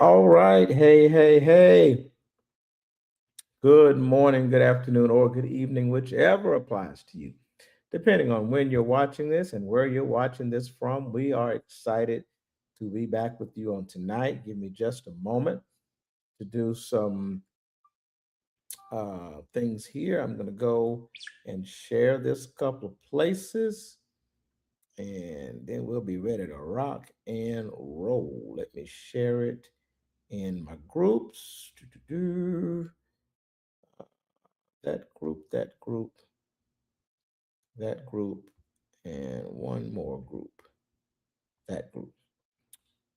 All right. Hey, hey, hey. Good morning, good afternoon, or good evening, whichever applies to you. Depending on when you're watching this and where you're watching this from, we are excited to be back with you on tonight. Give me just a moment to do some things here. I'm going to go and share this couple of places, and then we'll be ready to rock and roll. Let me share it in my groups. Doo-doo-doo. That group, and one more group, that group.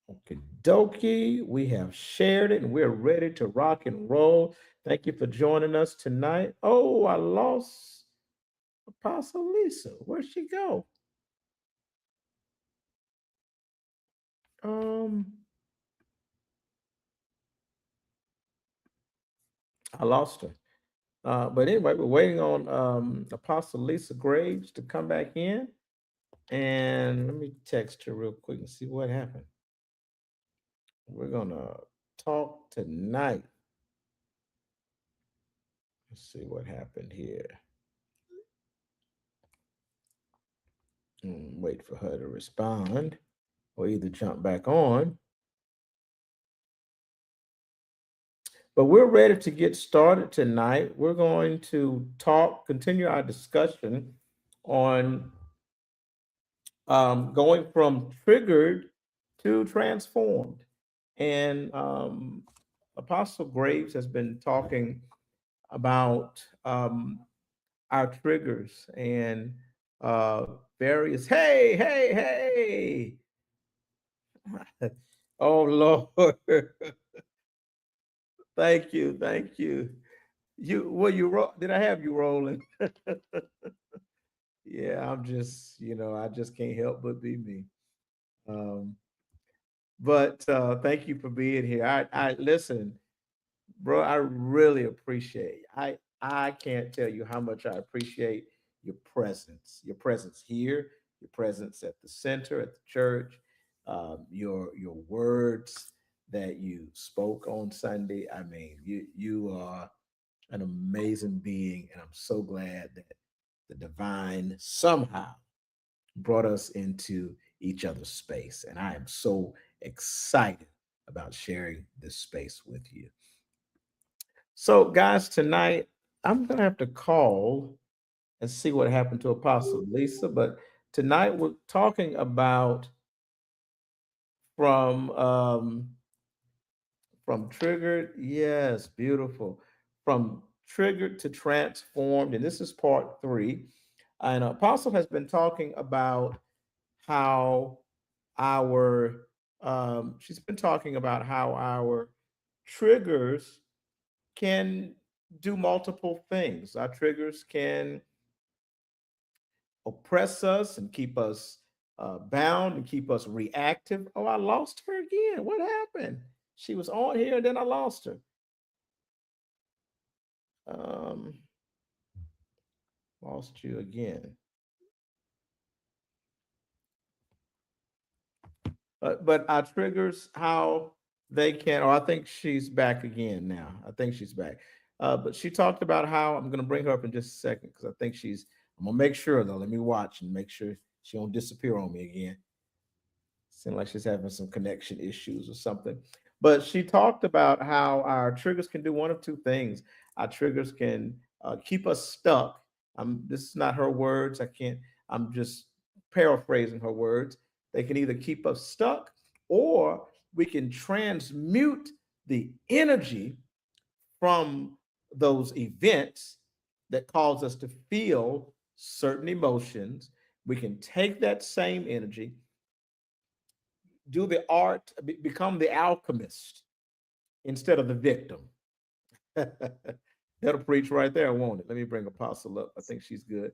Okay, dokie. We have shared it and we're ready to rock and roll. Thank you for joining us tonight. Oh, I lost Apostle Lisa. Where'd she go? Um, I lost her. But anyway, we're waiting on Apostle Lisa Graves to come back in. And let me text her real quick and see what happened. We're gonna talk tonight. Let's see what happened here. Wait for her to respond or either jump back on. But we're ready to get started tonight. We're going to continue our discussion on going from triggered to transformed. And Apostle Graves has been talking about our triggers and uh, various, hey, hey, hey. Oh, Lord. Thank you. Thank you. Did I have you rolling? Yeah, I'm just, I just can't help but be me. Um, but thank you for being here. I listen, bro. I really appreciate. I can't tell you how much I appreciate your presence here, your presence at the center, at the church, your words that you spoke on Sunday. I mean, you are an amazing being, and I'm so glad that the divine somehow brought us into each other's space. And I am so excited about sharing this space with you. So, guys, tonight I'm going to have to call and see what happened to Apostle Lisa. But tonight we're talking about from um, from triggered, yes, beautiful. From triggered to transformed, and this is part three. And Apostle has been talking about how our she's been talking about how our triggers can do multiple things. Our triggers can oppress us and keep us bound and keep us reactive. Oh, I lost her again. What happened? She was on here and then I lost her. Um, Lost you again. But our triggers, how they can, or I think she's back again now. I think she's back. But she talked about how I'm going to bring her up in just a second because I think I'm going to make sure though. Let me watch and make sure she don't disappear on me again. Seems like she's having some connection issues or something. But she talked about how our triggers can do one of two things. Our triggers can keep us stuck. This is not her words. I can't. I'm just paraphrasing her words. They can either keep us stuck, or we can transmute the energy from those events that cause us to feel certain emotions. We can take that same energy, do the art, become the alchemist instead of the victim. That'll preach right there, won't it? Let me bring Apostle up. I think she's good.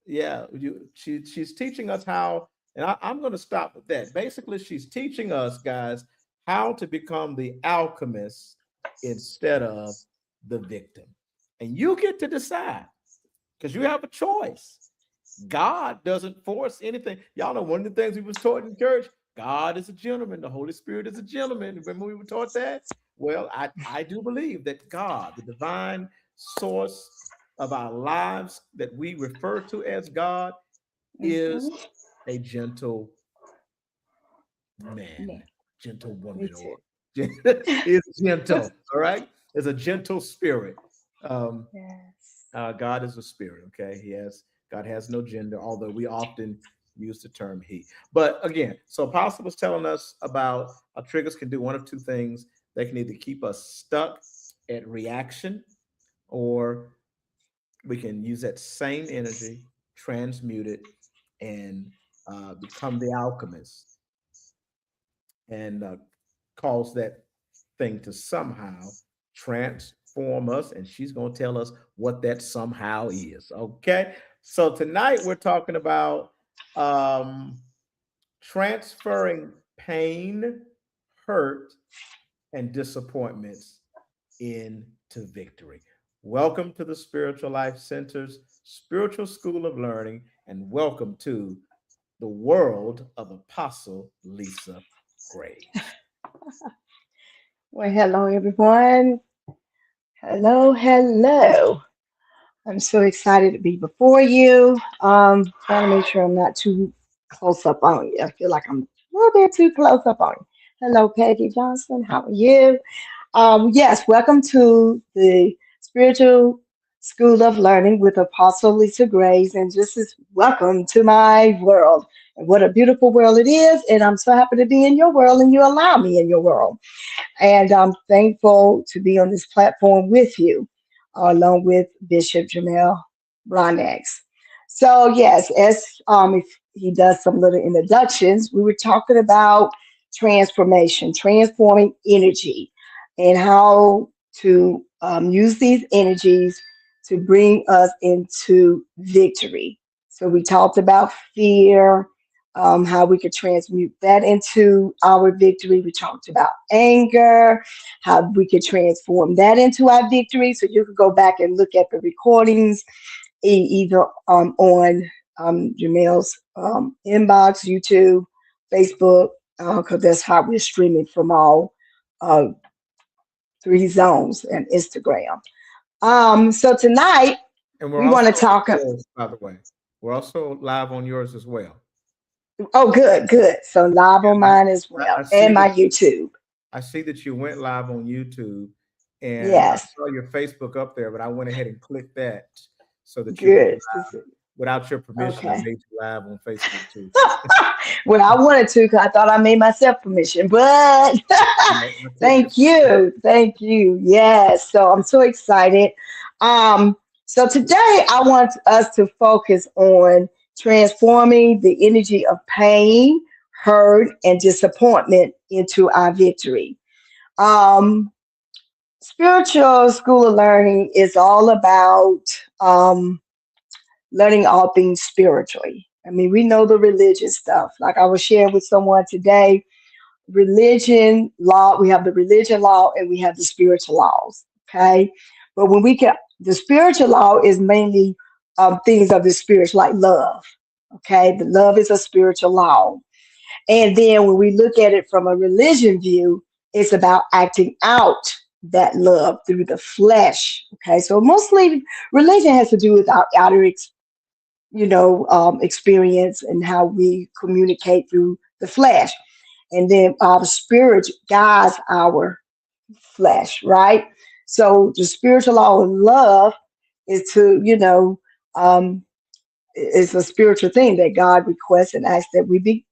Yeah, she's teaching us how, and I'm going to stop with that. Basically, she's teaching us, guys, how to become the alchemist instead of the victim. And you get to decide because you have a choice. God doesn't force anything. Y'all know one of the things we was taught in church, God is a gentleman. The Holy Spirit is a gentleman. Remember we were taught that? Well, I do believe that God, the divine source of our lives that we refer to as God, is Hmm. a gentle Yeah, man, gentle me woman, too. or is gentle. All right, is a gentle spirit. Um, Yes. God is a spirit. Okay, God has no gender, although we often use the term he. But again, so Apostle was telling us about how triggers can do one of two things. They can either keep us stuck at reaction, or we can use that same energy, transmute it, and become the alchemist and cause that thing to somehow transform us. And she's going to tell us what that somehow is. Okay. So tonight we're talking about um, transferring pain, hurt, and disappointments into victory. Welcome to the Spiritual Life Center's Spiritual School of Learning, and welcome to the world of Apostle Lisa Graves. Well, hello, everyone. Hello, hello. I'm so excited to be before you. Trying to make sure I'm not too close up on you. I feel like I'm a little bit too close up on you. Hello, Peggy Johnson. How are you? Yes, welcome to the Spiritual School of Learning with Apostle Lisa Grace, and just as welcome to my world. And what a beautiful world it is, and I'm so happy to be in your world, and you allow me in your world. And I'm thankful to be on this platform with you, along with Bishop Jamel Bronex. So, yes, as if he does some little introductions, we were talking about transformation, transforming energy, and how to use these energies to bring us into victory. So, we talked about fear, how we could transmute that into our victory. We talked about anger, how we could transform that into our victory. So you could go back and look at the recordings either on Jamel's inbox, YouTube, Facebook, because that's how we're streaming from all uh, three zones and Instagram. So tonight And we're we also want to on talk. yours, by the way. We're also live on yours as well. Oh, good, good. So live on Yeah, mine as I well, see and that my YouTube. I see that you went live on YouTube, and I Yes, saw your Facebook up there, but I went ahead and clicked that so that you would be good. live. Without your permission, I Okay. made you live on Facebook too. Well, I wanted to because I thought I made myself permission, but No, I take thank this. you. Thank you. Yes. So I'm so excited. Um, so today I want us to focus on transforming the energy of pain, hurt, and disappointment into our victory. Um, Spiritual School of Learning is all about um, learning all things spiritually. I mean, we know the religious stuff. Like I was sharing with someone today, religion law, we have the religion law and we have the spiritual laws. Okay. But when we get the spiritual law is mainly things of the spirit, like love. Okay. The love is a spiritual law. And then when we look at it from a religion view, it's about acting out that love through the flesh. Okay. So mostly religion has to do with our outer experience and how we communicate through the flesh. And then our spirit guides our flesh, right? So the spiritual law of love is um, it's a spiritual thing that God requests and asks that we be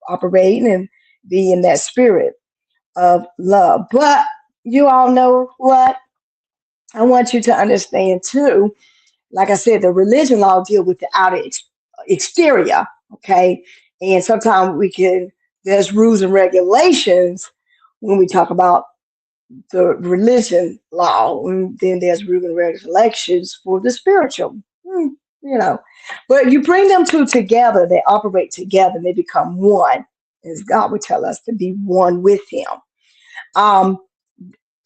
operating and be in that spirit of love. But you all know what? I want you to understand too, like I said, the religion law deal with the exterior, okay? And sometimes there's rules and regulations when we talk about the religion law, and then there's rules and regulations for the spiritual, Hmm, you know. But you bring them two together, they operate together, and they become one, as God would tell us to be one with Him. Um,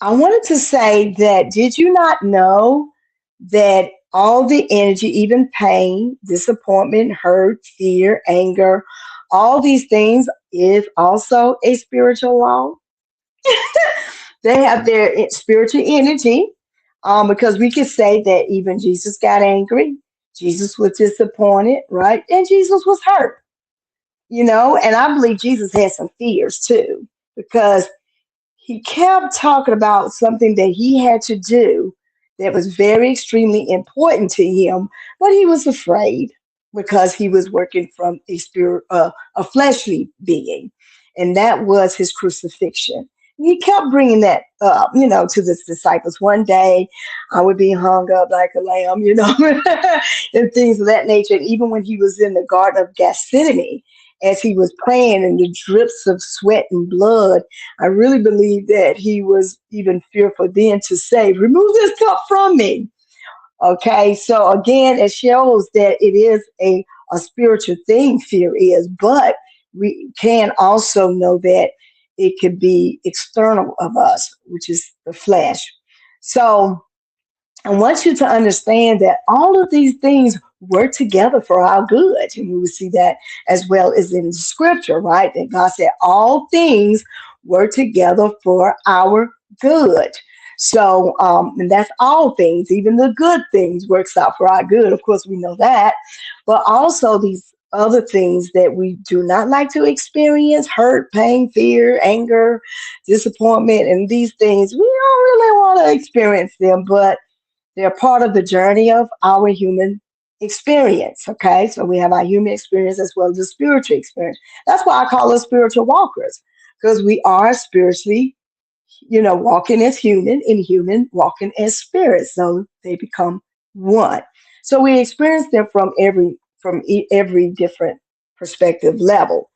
I wanted to say that did you not know that all the energy, even pain, disappointment, hurt, fear, anger, all these things is also a spiritual law. They have their spiritual energy, because we could say that even Jesus got angry, Jesus was disappointed, right? And Jesus was hurt, and I believe Jesus had some fears too, because he kept talking about something that he had to do that was very extremely important to him, but he was afraid because he was working from a spirit, a fleshly being, and that was his crucifixion. He kept bringing that up, to his disciples. One day, I would be hung up like a lamb, and things of that nature. And even when he was in the Garden of Gethsemane, as he was praying, and the drips of sweat and blood, I really believe that he was even fearful then to say, "Remove this cup from me." Okay, so again, it shows that it is a spiritual thing, fear is, but we can also know that it could be external of us, which is the flesh. So I want you to understand that all of these things work together for our good. And we will see that as well as in the scripture, right? That God said all things work together for our good. So, and that's all things, even the good things works out for our good. Of course, we know that, but also these other things that we do not like to experience, hurt, pain, fear, anger, disappointment, and these things, we don't really want to experience them, but they're part of the journey of our human experience. Okay, so we have our human experience as well as the spiritual experience. That's why I call us spiritual walkers, because we are spiritually, walking as human, and human walking as spirit. So they become one. So we experience them from every different perspective level.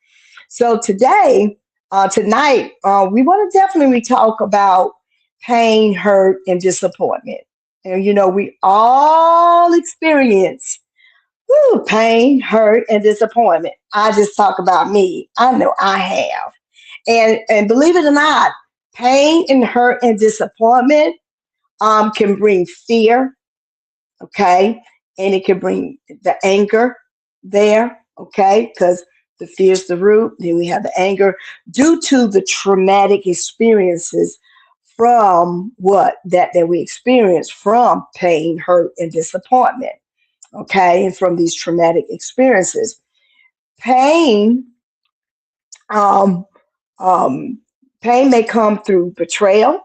So tonight, we want to definitely talk about pain, hurt, and disappointment. And we all experience pain, hurt, and disappointment. I just talk about me. I know I have. And believe it or not, pain and hurt and disappointment can bring fear, okay? And it can bring the anger there, okay? Because the fear is the root. Then we have the anger due to the traumatic experiences from that we experience from pain, hurt, and disappointment, okay? And from these traumatic experiences. Pain, um, um, pain may come through betrayal,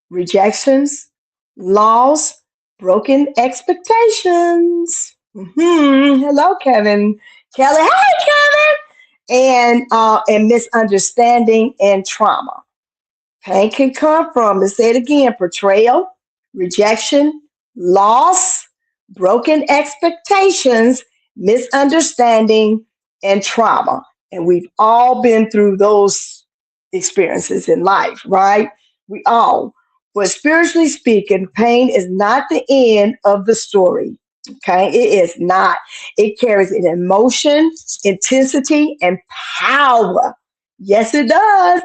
rejections, loss, broken expectations. Hello, Kevin. Kelly, hey, Kevin. And misunderstanding and trauma. Pain can come from, let's say it again, betrayal, rejection, loss, broken expectations, misunderstanding, and trauma. And we've all been through those experiences in life, right? We all. But spiritually speaking, pain is not the end of the story. Okay, it is not. It carries an emotion, intensity, and power. Yes, it does.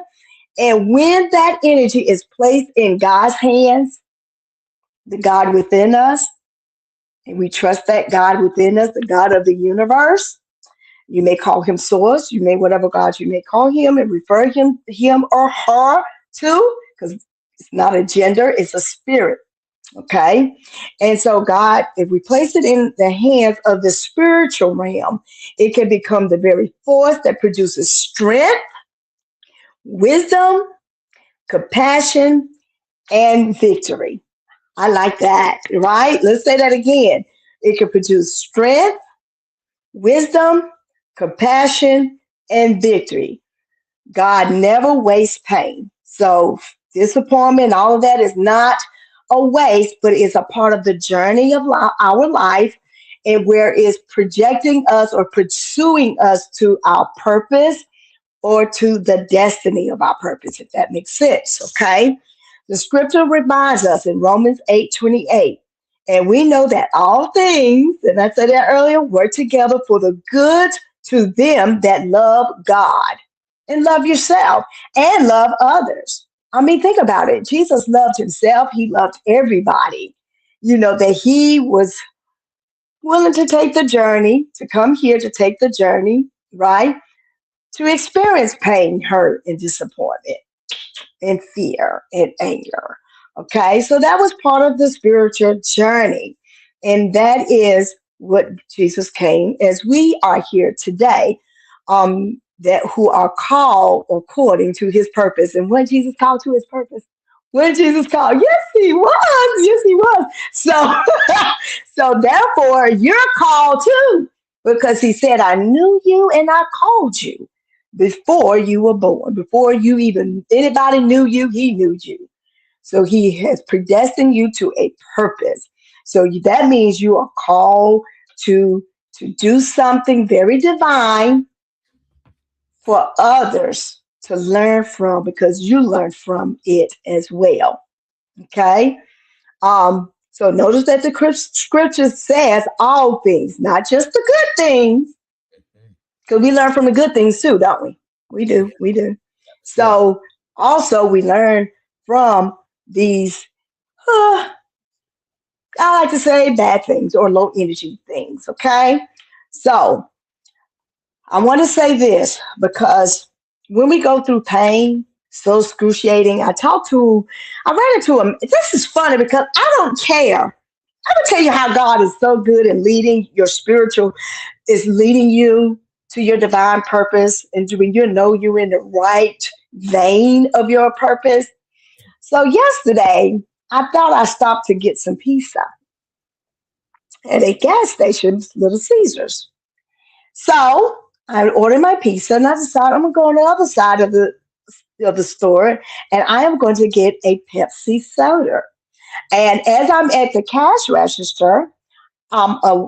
And when that energy is placed in God's hands, the God within us, and we trust that God within us, the God of the universe, you may call him source, you may whatever God you may call him and refer him or her to, because it's not a gender, it's a spirit. Okay. And so God, if we place it in the hands of the spiritual realm, it can become the very force that produces strength, wisdom, compassion, and victory. I like that, right? Let's say that again. It can produce strength, wisdom, compassion, and victory. God never wastes pain. So disappointment, all of that is not a waste, but it's a part of the journey of our life, and where it's projecting us or pursuing us to our purpose or to the destiny of our purpose, if that makes sense. Okay. The scripture reminds us in Romans 8:28. And we know that all things, and I said that earlier, work together for the good to them that love God and love yourself and love others. I mean, think about it. Jesus loved himself. He loved everybody. That he was willing to take the journey, to come here to take the journey, right? to experience pain, hurt, and disappointment, and fear and anger. Okay, so that was part of the spiritual journey. And that is what Jesus came as we are here today, that who are called according to his purpose. And when Jesus called to his purpose, when Jesus called, yes, he was. Yes, he was. So, so therefore, you're called too, because he said, I knew you and I called you before you were born, before you even anybody knew you, he knew you. So he has predestined you to a purpose. So that means you are called to to do something very divine for others to learn from, because you learn from it as well. Okay. So notice that the scripture says all things, not just the good things, because we learn from the good things too, don't we? We Yeah. do. We do. Yeah. So also we learn from these, uh, I like to say bad things or low energy things. Okay. So I want to say this because when we go through pain, so excruciating, I ran into him. This is funny because I don't care. I will tell you how God is so good in leading your spiritual, is leading you to your divine purpose, and when you know you're in the right vein of your purpose. So yesterday, I thought I stopped to get some pizza at a gas station, Little Caesars. So I ordered my pizza, and I decided I'm gonna go on the other side of the store, and I am going to get a Pepsi soda. And as I'm at the cash register, a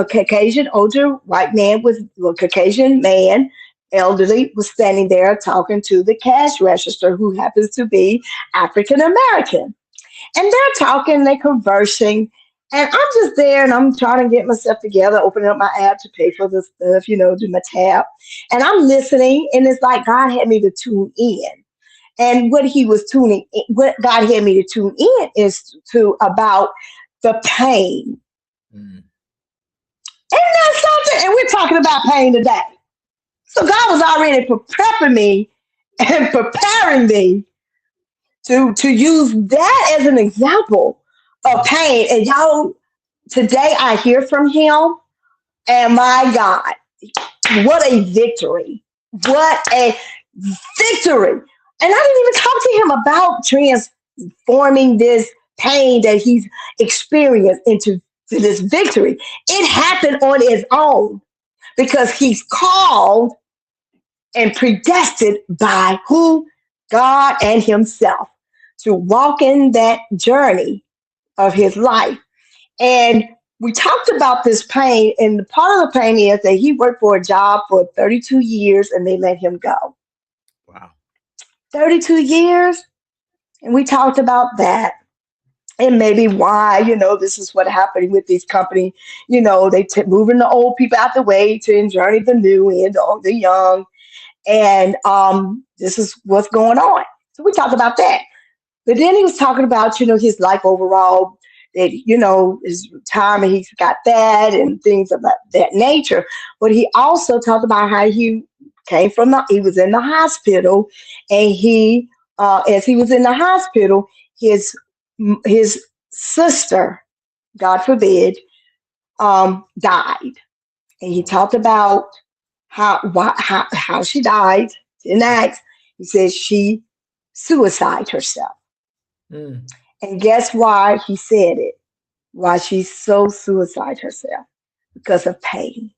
Caucasian older white man with a Caucasian man, elderly, was standing there talking to the cash register, who happens to be African American. And they're talking, they're conversing, and I'm just there and I'm trying to get myself together, opening up my app to pay for the stuff, do my tab. And I'm listening, and it's like God had me to tune in. And what God had me to tune in is to about the pain. Mm. Isn't that something? And we're talking about pain today. So God was already prepping me and preparing me to use that as an example of pain. And y'all, today I hear from him, and my God, what a victory. What a victory. And I didn't even talk to him about transforming this pain that he's experienced into this victory. It happened on its own because he's called and predestined by who? God and himself to walk in that journey of his life. And we talked about this pain, and the part of the pain is that he worked for a job for 32 years and they let him go. Wow. 32 years. And we talked about that. And maybe why, this is what happened with these companies. They moving the old people out the way to journey the new and the young. And this is what's going on. So we talked about that. But then he was talking about, his life overall, that, his retirement, he's got that and things of that nature. But he also talked about how he he was in the hospital, and as he was in the hospital, his sister, God forbid, died. And he talked about how she died. Didn't ask. He says she suicided herself. Mm. And guess why he said it? Why she so suicide herself? Because of pain.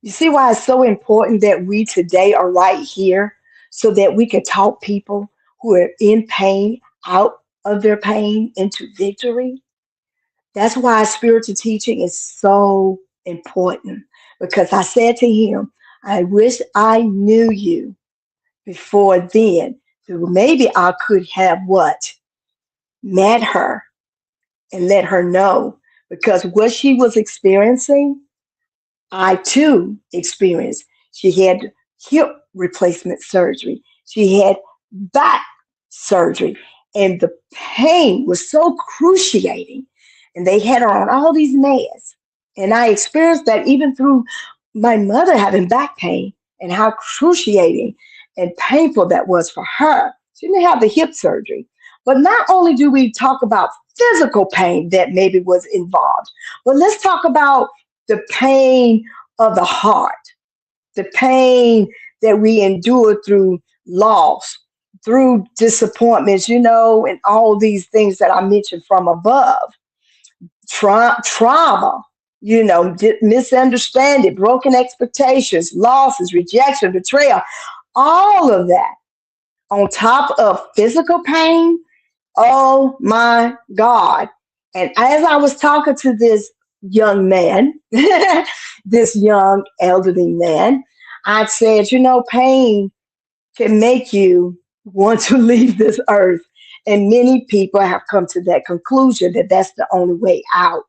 You see why it's so important that we today are right here, so that we can talk people who are in pain out of their pain into victory? That's why spiritual teaching is so important. Because I said to him, I wish I knew you before then. So maybe I could have what? Met her and let her know. Because what she was experiencing, I too experienced. She had hip replacement surgery. She had back surgery. And the pain was so cruciating. And they had her on all these meds. And I experienced that even through my mother having back pain and how excruciating and painful that was for her. She didn't have the hip surgery. But not only do we talk about physical pain that maybe was involved, but let's talk about the pain of the heart, the pain that we endure through loss, through disappointments, and all these things that I mentioned from above. Trauma, misunderstanding, broken expectations, losses, rejection, betrayal, all of that on top of physical pain. Oh my God. And as I was talking to this young man, this young elderly man, I said, pain can make you want to leave this earth. And many people have come to that conclusion that that's the only way out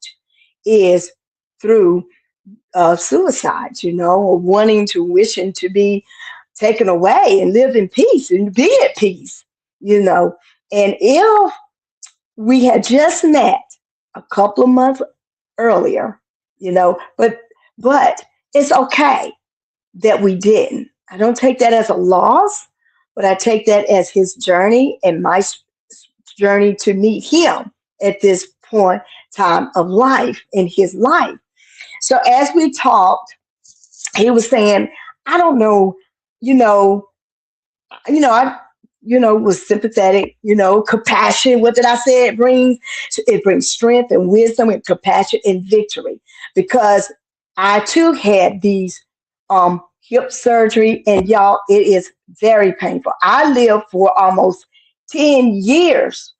is through suicide, or wishing to be taken away and live in peace and be at peace, And if we had just met a couple of months earlier, but it's okay that we didn't. I don't take that as a loss, but I take that as his journey and my journey to meet him at this point time of life in his life. So as we talked, he was saying, I don't know, I was sympathetic, compassion. What did I say? It brings strength and wisdom and compassion and victory. Because I too had these hip surgery, and y'all, it is very painful. I lived for almost 10 years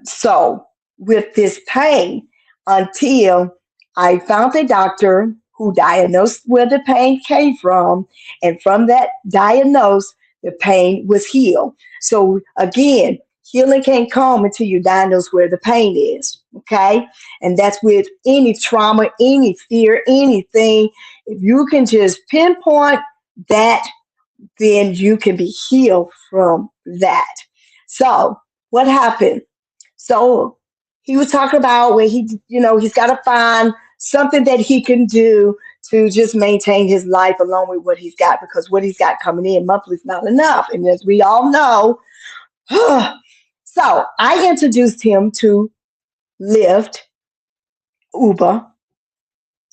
so with this pain until I found a doctor who diagnosed where the pain came from, and from that diagnosis, the pain was healed. So again, healing can't come until you diagnose where the pain is. Okay, and that's with any trauma, any fear, anything. If you can just pinpoint that, then you can be healed from that. So what happened? So he was talking about where he's got to find something that he can do to just maintain his life along with what he's got, because what he's got coming in monthly is not enough. And as we all know, so I introduced him to Lyft, Uber,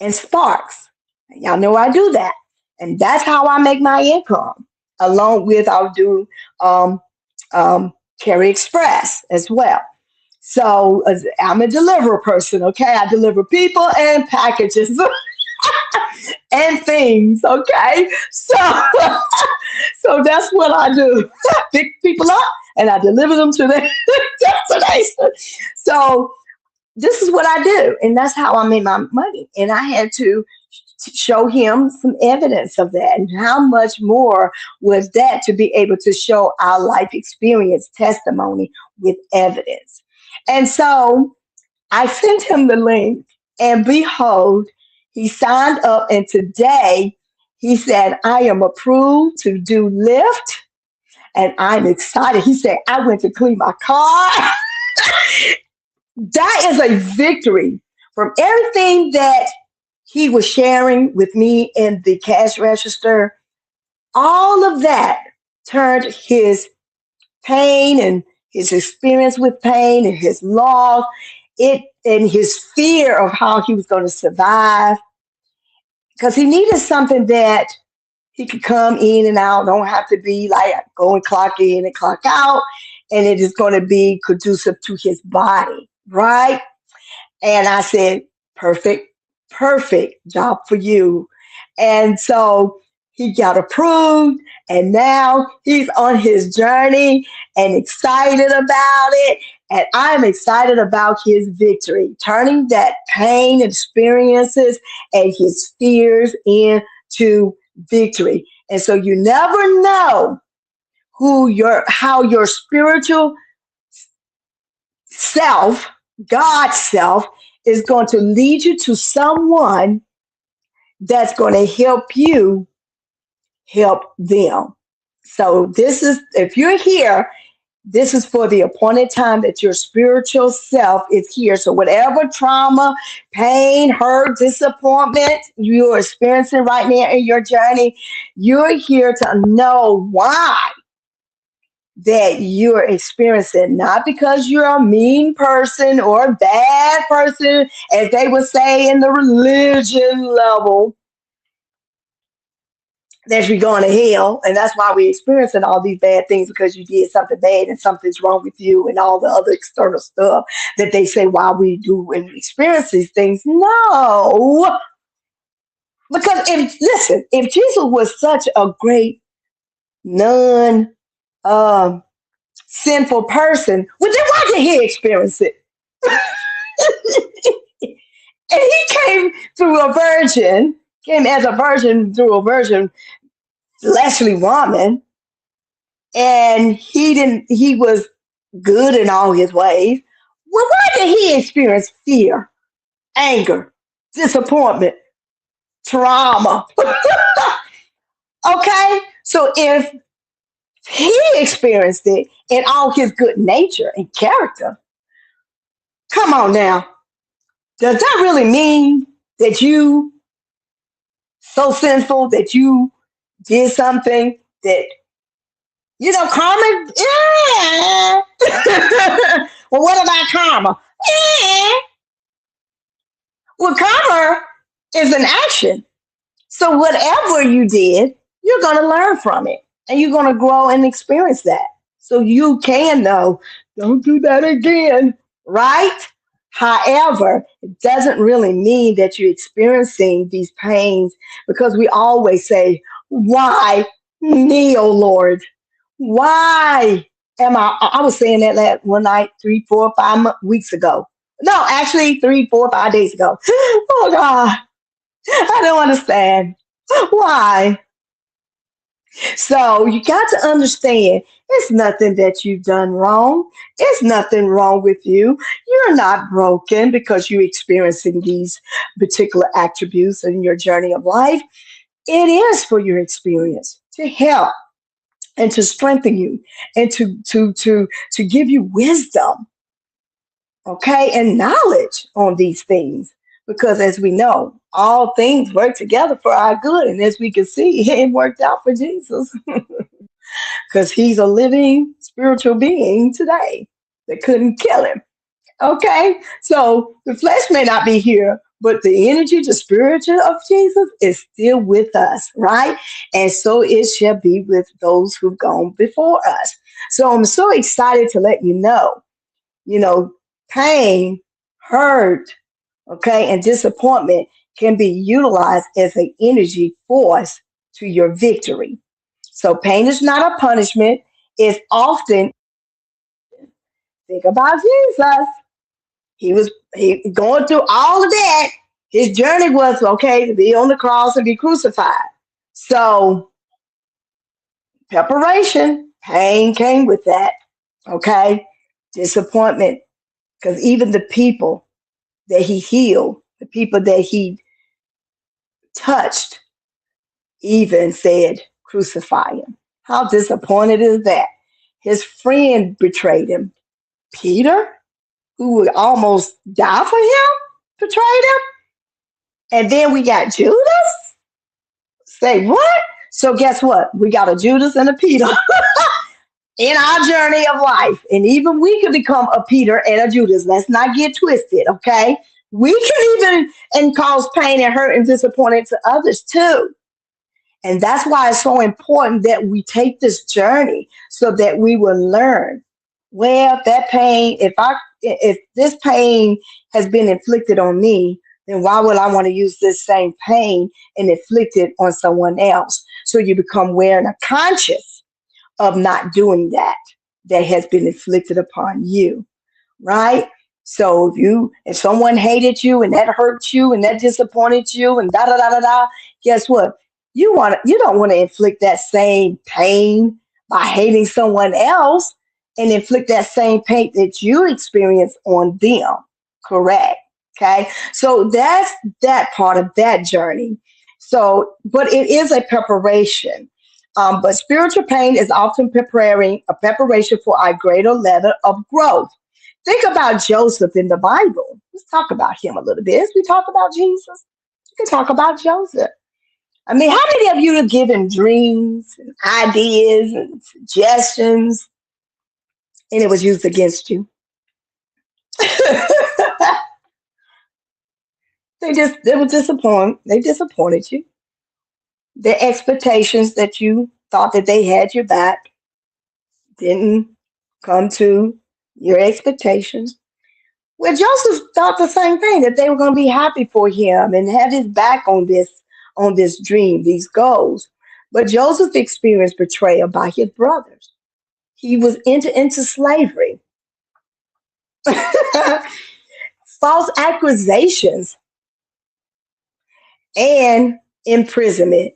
and Sparks. Y'all know I do that. And that's how I make my income. Along with I'll do Carry Express as well. So I'm a deliverer person, okay? I deliver people and packages and things, okay? So, so that's what I do. Pick people up and I deliver them to their destination. So this is what I do, and that's how I made my money. And I had to show him some evidence of that, and how much more was that to be able to show our life experience testimony with evidence. And so I sent him the link, and behold, he signed up, and today he said, I am approved to do Lyft, and I'm excited. He said, I went to clean my car. That is a victory from everything that he was sharing with me in the cash register. All of that turned his pain and his experience with pain and his loss, and his fear of how he was going to survive, because he needed something that he could come in and out, don't have to be like go and clock in and clock out, and it is going to be conducive to his body, right? And I said, perfect job for you. And so he got approved, and now he's on his journey and excited about it. And I'm excited about his victory, turning that pain experiences and his fears into victory. And so you never know how your spiritual self, God's self, is going to lead you to someone that's going to help you help them. So this is, if you're here, This is for the appointed time that your spiritual self is here. So whatever trauma, pain, hurt, disappointment you're experiencing right now in your journey, you're here to know why that you're experiencing, not because you're a mean person or a bad person, as they would say in the religion level, that you're going to hell. And that's why we're experiencing all these bad things, because you did something bad and something's wrong with you and all the other external stuff that they say why we do and experience these things. No. Because if Jesus was such a great non sinful person, well, then why did he experience it? And he came through a virgin, came as a virgin through a virgin, fleshly woman, and he was good in all his ways. Well, why did he experience fear, anger, disappointment, trauma? Okay, so if he experienced it in all his good nature and character, come on now. Does that really mean that you so sinful that you did something that, karma? Yeah. Well, what about karma? Yeah. Well, karma is an action. So whatever you did, you're going to learn from it and you're going to grow and experience that. So you can know, don't do that again, right? However, it doesn't really mean that you're experiencing these pains, because we always say, why me, oh Lord? Why am I was saying that one night, 3, 4, 5 weeks ago. No, actually 3, 4, 5 days ago. Oh God, I don't understand. Why? So you got to understand, it's nothing that you've done wrong. It's nothing wrong with you. You're not broken because you're experiencing these particular attributes in your journey of life. It is for your experience to help and to strengthen you and to give you wisdom, okay, and knowledge on these things. Because as we know, all things work together for our good. And as we can see, it worked out for Jesus, because he's a living spiritual being today that couldn't kill him. Okay, so the flesh may not be here, but the energy, the spirit of Jesus is still with us, right? And so it shall be with those who've gone before us. So I'm so excited to let you know, pain, hurt, okay, and disappointment can be utilized as an energy force to your victory. So pain is not a punishment. It's often, think about Jesus. He going through all of that. His journey was okay to be on the cross and be crucified. So preparation, pain came with that. Okay, disappointment, because even the people that he healed, the people that he touched, even said, crucify him. How disappointed is that? His friend betrayed him. Peter, who would almost die for him, betrayed him. And then we got Judas. Say what? So guess what? We got a Judas and a Peter in our journey of life. And even we could become a Peter and a Judas. Let's not get twisted, okay? We can even and cause pain and hurt and disappointment to others too. And that's why it's so important that we take this journey so that we will learn. Well, that pain, if this pain has been inflicted on me, then why would I want to use this same pain and inflict it on someone else? So you become aware and conscious of not doing that has been inflicted upon you, right? So if someone hated you and that hurt you and that disappointed you and da da da da da, guess what? You don't want to inflict that same pain by hating someone else and inflict that same pain that you experience on them. Correct. Okay. So that's that part of that journey. So, but it is a preparation. But spiritual pain is often preparing a preparation for a greater level of growth. Think about Joseph in the Bible. Let's talk about him a little bit. As we talk about Jesus, we can talk about Joseph. I mean, how many of you have given dreams and ideas and suggestions and it was used against you? They were disappointed. They disappointed you. Their expectations that you thought that they had your back didn't come to your expectations. Well, Joseph thought the same thing, that they were going to be happy for him and have his back on this dream, these goals. But Joseph experienced betrayal by his brothers. He was into slavery, false accusations, and imprisonment.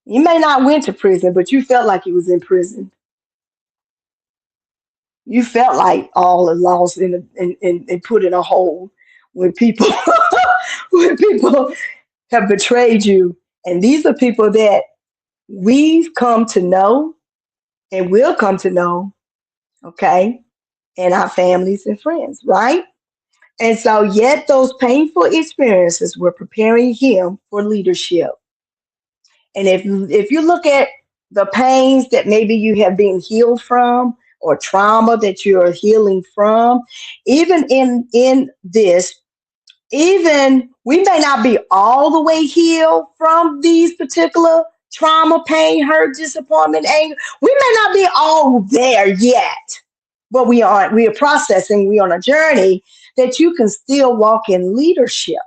You may not went to prison, but you felt like you was in prison. You felt like all are lost and put in a hole when people when people have betrayed you. And these are people that we've come to know and will come to know, okay, and our families and friends, right? And so, yet those painful experiences were preparing him for leadership. And if you look at the pains that maybe you have been healed from, or trauma that you're healing from, even in this, even we may not be all the way healed from these particular trauma, pain, hurt, disappointment, anger. We may not be all there yet, but we are processing, we're on a journey that you can still walk in leadership.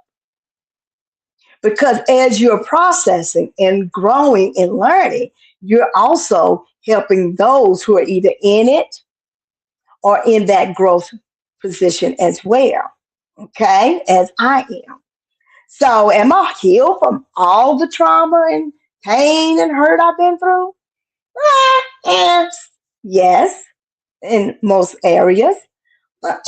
Because as you're processing and growing and learning, you're also helping those who are either in it or in that growth position as well. Okay, as I am. So, am I healed from all the trauma and pain and hurt I've been through? Yes, in most areas. But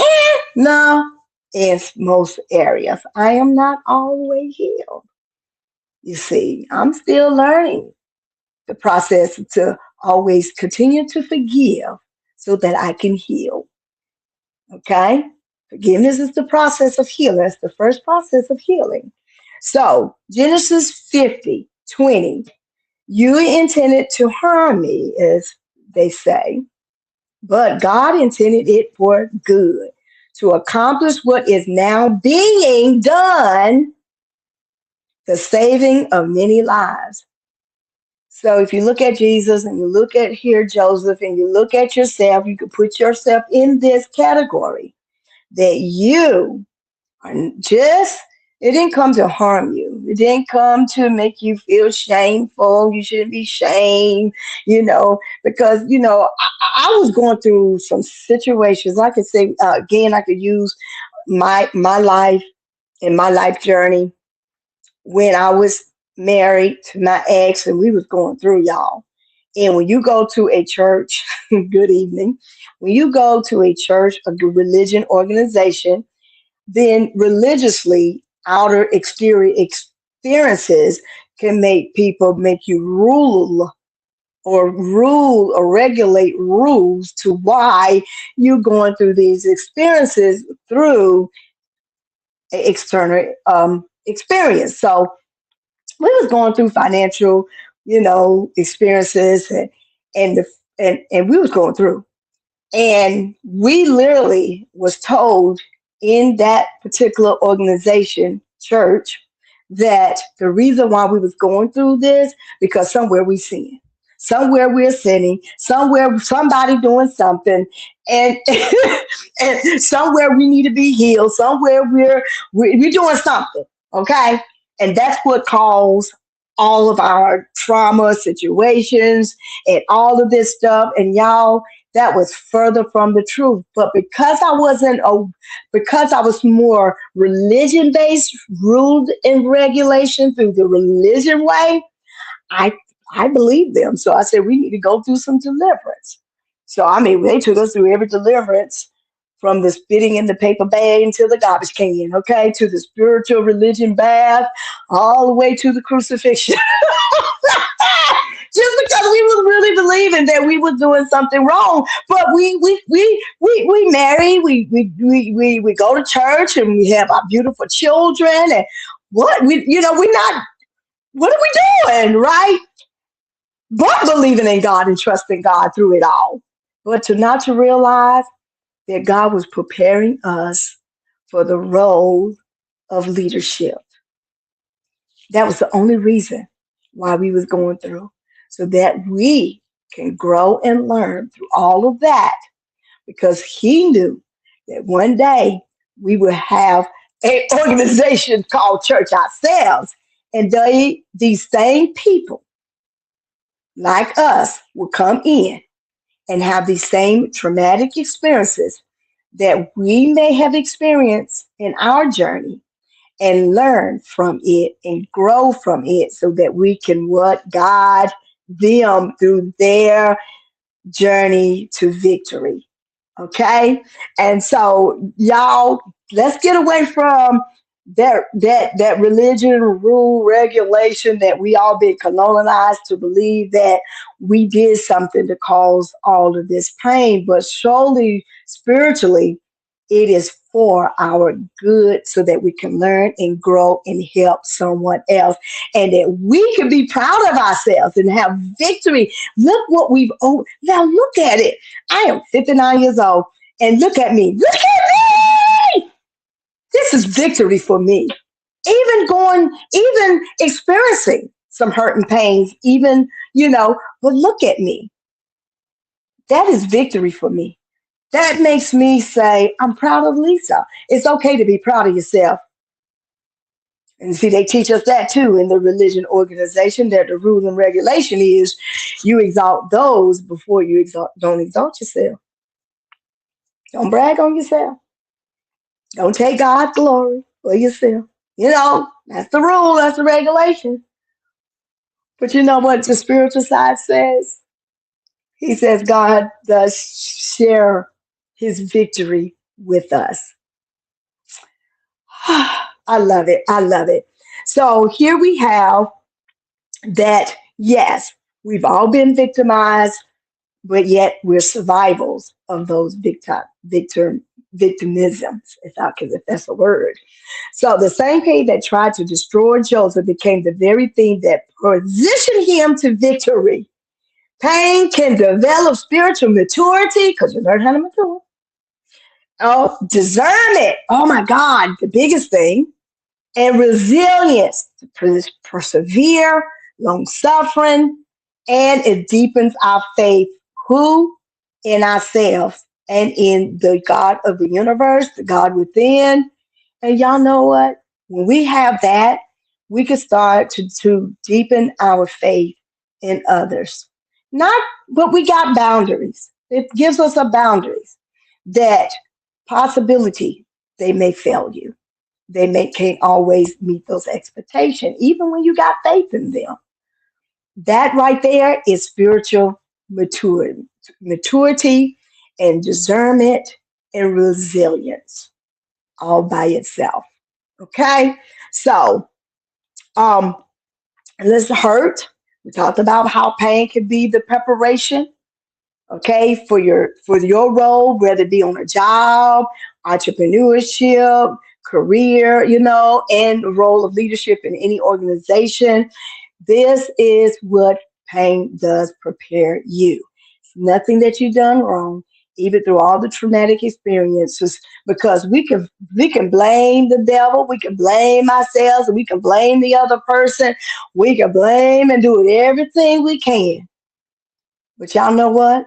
no, in most areas. I am not all the way healed. You see, I'm still learning the process to always continue to forgive so that I can heal. Okay? Forgiveness is the process of healing. It's the first process of healing. So, Genesis 50:20. You intended to harm me, as they say, but God intended it for good, to accomplish what is now being done, the saving of many lives. So if you look at Jesus and you look at here Joseph and you look at yourself, you can put yourself in this category that you are just, it didn't come to harm you. It didn't come to make you feel shameful. You shouldn't be shamed, because, I was going through some situations. I could say, again, I could use my life and my life journey when I was married to my ex and we was going through, y'all. And when you go to a church, good evening, when you go to a church, a religion organization, then religiously outer exterior experiences can make you rule or regulate rules to why you're going through these experiences through external experience. So we was going through financial, experiences and we was going through. And we literally was told in that particular organization, church, that the reason why we was going through this, because somewhere we sin. Somewhere we're sinning, somewhere somebody doing something, and and somewhere we need to be healed, somewhere we're doing something, okay? And that's what caused all of our trauma situations and all of this stuff. And y'all, that was further from the truth. But because because I was more religion based, ruled and regulation through the religion way, I believed them. So I said, we need to go through some deliverance. So I mean, they took us through every deliverance, from the spitting in the paper bag to the garbage can, okay, to the spiritual religion bath, all the way to the crucifixion. just because we was really believing that we was doing something wrong. But we marry, we go to church and we have our beautiful children and what we we're not what are we doing, right? But believing in God and trusting God through it all. But to not to realize that God was preparing us for the role of leadership. That was the only reason why we was going through, so that we can grow and learn through all of that, because he knew that one day we would have an organization called church ourselves, and these same people like us will come in and have these same traumatic experiences that we may have experienced in our journey, and learn from it and grow from it, so that we can what guide them through their journey to victory. Okay? And so y'all, let's get away from that religion, rule, regulation that we all been colonized to believe that we did something to cause all of this pain. But surely spiritually it is for our good, so that we can learn and grow and help someone else, and that we can be proud of ourselves and have victory. Look what we've now look at it. I am 59 years old, and look at me. Look at me. This is victory for me. Even experiencing some hurt and pains, but look at me. That is victory for me. That makes me say, I'm proud of Lisa. It's okay to be proud of yourself. And see, they teach us that too in the religion organization, that the rule and regulation is you exalt those before don't exalt yourself. Don't brag on yourself. Don't take God's glory for yourself. That's the rule, that's the regulation. But you know what the spiritual side says? He says God does share his victory with us. I love it. I love it. So here we have that, yes, we've all been victimized, but yet we're survivors of those victimisms, if that's a word. So the same pain that tried to destroy Joseph became the very thing that positioned him to victory. Pain can develop spiritual maturity because you learn how to mature. Oh, discernment. Oh my God, the biggest thing. And resilience to persevere, long suffering, and it deepens our faith. Who? In ourselves and in the God of the universe, the God within. And y'all know what? When we have that, we can start to deepen our faith in others. Not, but we got boundaries. It gives us a boundaries that possibility they may fail you. Can't always meet those expectations, even when you got faith in them. That right there is spiritual maturity and discernment and resilience all by itself. Okay, so let's hurt. We talked about how pain can be the preparation, okay, for your role, whether it be on a job, entrepreneurship, career, and the role of leadership in any organization. This is what pain does prepare you. It's nothing that you've done wrong, even through all the traumatic experiences, because we can blame the devil, we can blame ourselves, we can blame the other person, we can blame and do everything we can. But y'all know what?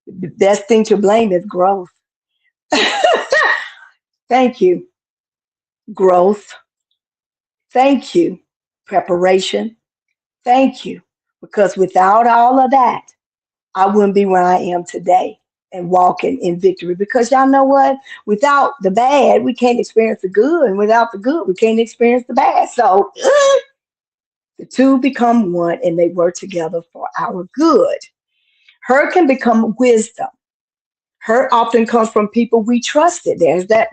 The best thing to blame is growth. Thank you. Growth. Thank you. Preparation. Thank you. Because without all of that, I wouldn't be where I am today and walking in victory. Because y'all know what? Without the bad, we can't experience the good. And without the good, we can't experience the bad. So the two become one and they work together for our good. Hurt can become wisdom. Hurt often comes from people we trusted. There's that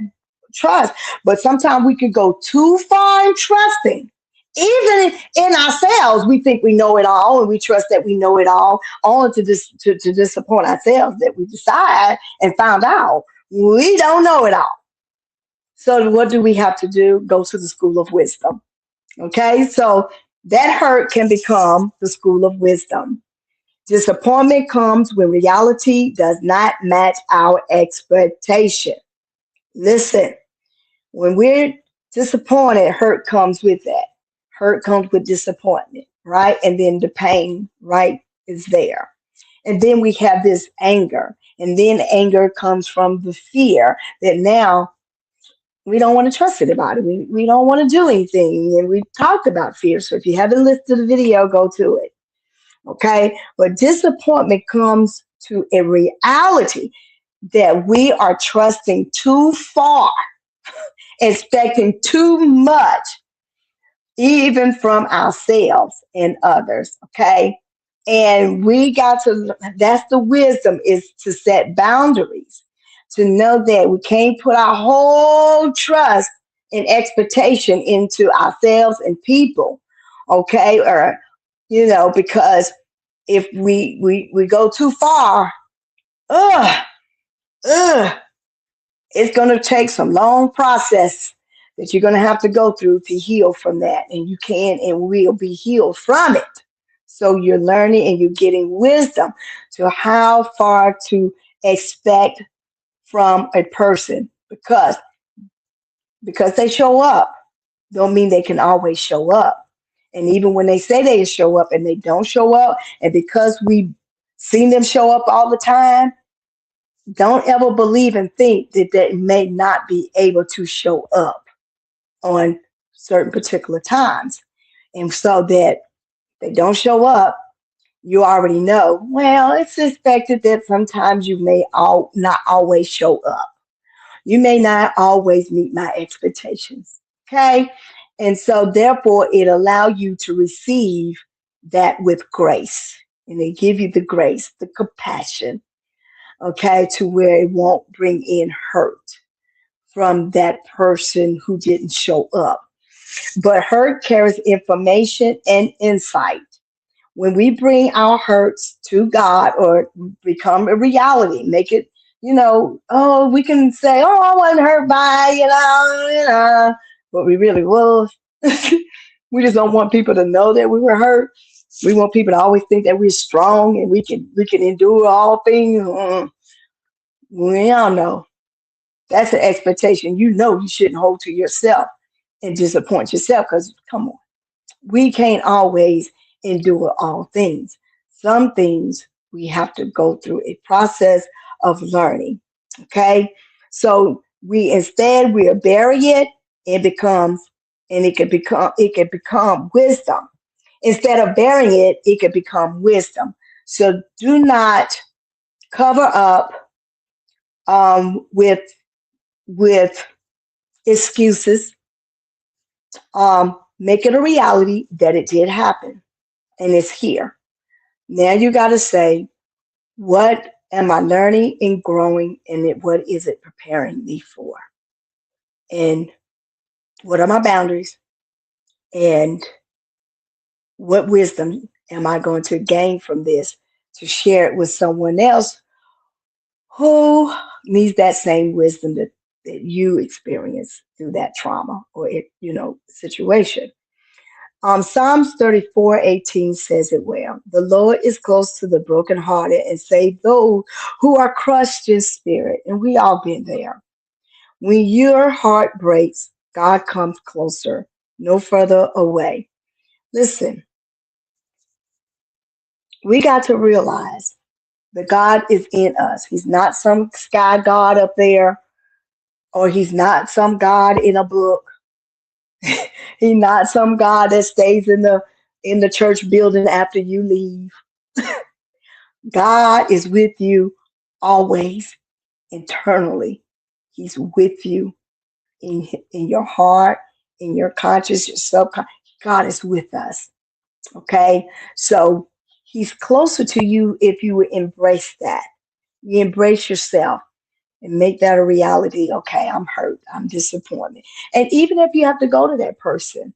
trust. But sometimes we can go too far in trusting Even in ourselves, we think we know it all, and we trust that we know it all, only to disappoint ourselves that we decide and found out we don't know it all. So what do we have to do? Go to the school of wisdom. Okay, so that hurt can become the school of wisdom. Disappointment comes when reality does not match our expectation. Listen, when we're disappointed, hurt comes with that. Hurt comes with disappointment, right? And then the pain, right, is there. And then we have this anger. And then anger comes from the fear that now we don't want to trust anybody. We don't want to do anything. And we talked about fear. So if you haven't listened to the video, go to it. Okay. But disappointment comes to a reality that we are trusting too far, expecting too much, even from ourselves and others. Okay. And we got to, that's the wisdom, is to set boundaries, to know that we can't put our whole trust and expectation into ourselves and people. Okay. Or, because if we go too far, ugh, ugh, it's going to take some long process that you're going to have to go through to heal from that. And you can and will be healed from it. So you're learning and you're getting wisdom to how far to expect from a person, because they show up don't mean they can always show up. And even when they say they show up and they don't show up, and because we've seen them show up all the time, don't ever believe and think that they may not be able to show up on certain particular times. And so that they don't show up, you already know, well, it's expected that sometimes you may not always show up. You may not always meet my expectations. Okay. And so therefore it allow you to receive that with grace. And they give you the grace, the compassion, okay, to where it won't bring in hurt from that person who didn't show up. But hurt carries information and insight. When we bring our hurts to God or become a reality, make it, oh, we can say, oh, I wasn't hurt by, but we really was. We just don't want people to know that we were hurt. We want people to always think that we're strong and we can endure all things. We all know that's an expectation. You shouldn't hold to yourself and disappoint yourself, because come on, we can't always endure all things. Some things we have to go through a process of learning. Okay. So we'll bury it. It can become wisdom. Instead of burying it, it can become wisdom. So do not cover up with excuses. Make it a reality that it did happen and it's here. Now you got to say, what am I learning and growing, and what is it preparing me for? And what are my boundaries? And what wisdom am I going to gain from this to share it with someone else who needs that same wisdom that you experience through that trauma or situation? Psalms 34:18 says it well. The Lord is close to the brokenhearted and save those who are crushed in spirit. And we all been there. When your heart breaks, God comes closer, no further away. Listen, we got to realize that God is in us. He's not some sky God up there, or he's not some God in a book. He's not some God that stays in the church building after you leave. God is with you always, internally. He's with you in your heart, in your conscious, your subconscious. God is with us. Okay. So he's closer to you if you would embrace that. You embrace yourself and make that a reality. Okay, I'm hurt. I'm disappointed. And even if you have to go to that person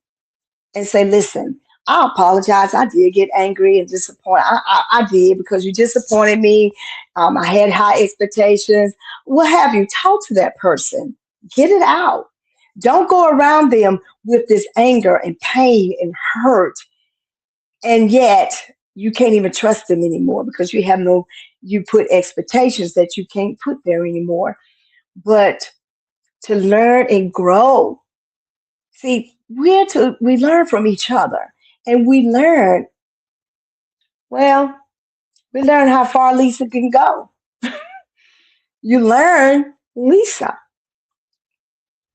and say, listen, I apologize. I did get angry and disappointed. I did because you disappointed me. I had high expectations. What have you? Talk to that person. Get it out. Don't go around them with this anger and pain and hurt. And yet you can't even trust them anymore because you put expectations that you can't put there anymore. But to learn and grow. See, we learn from each other, and well, we learn how far Lisa can go. You learn Lisa,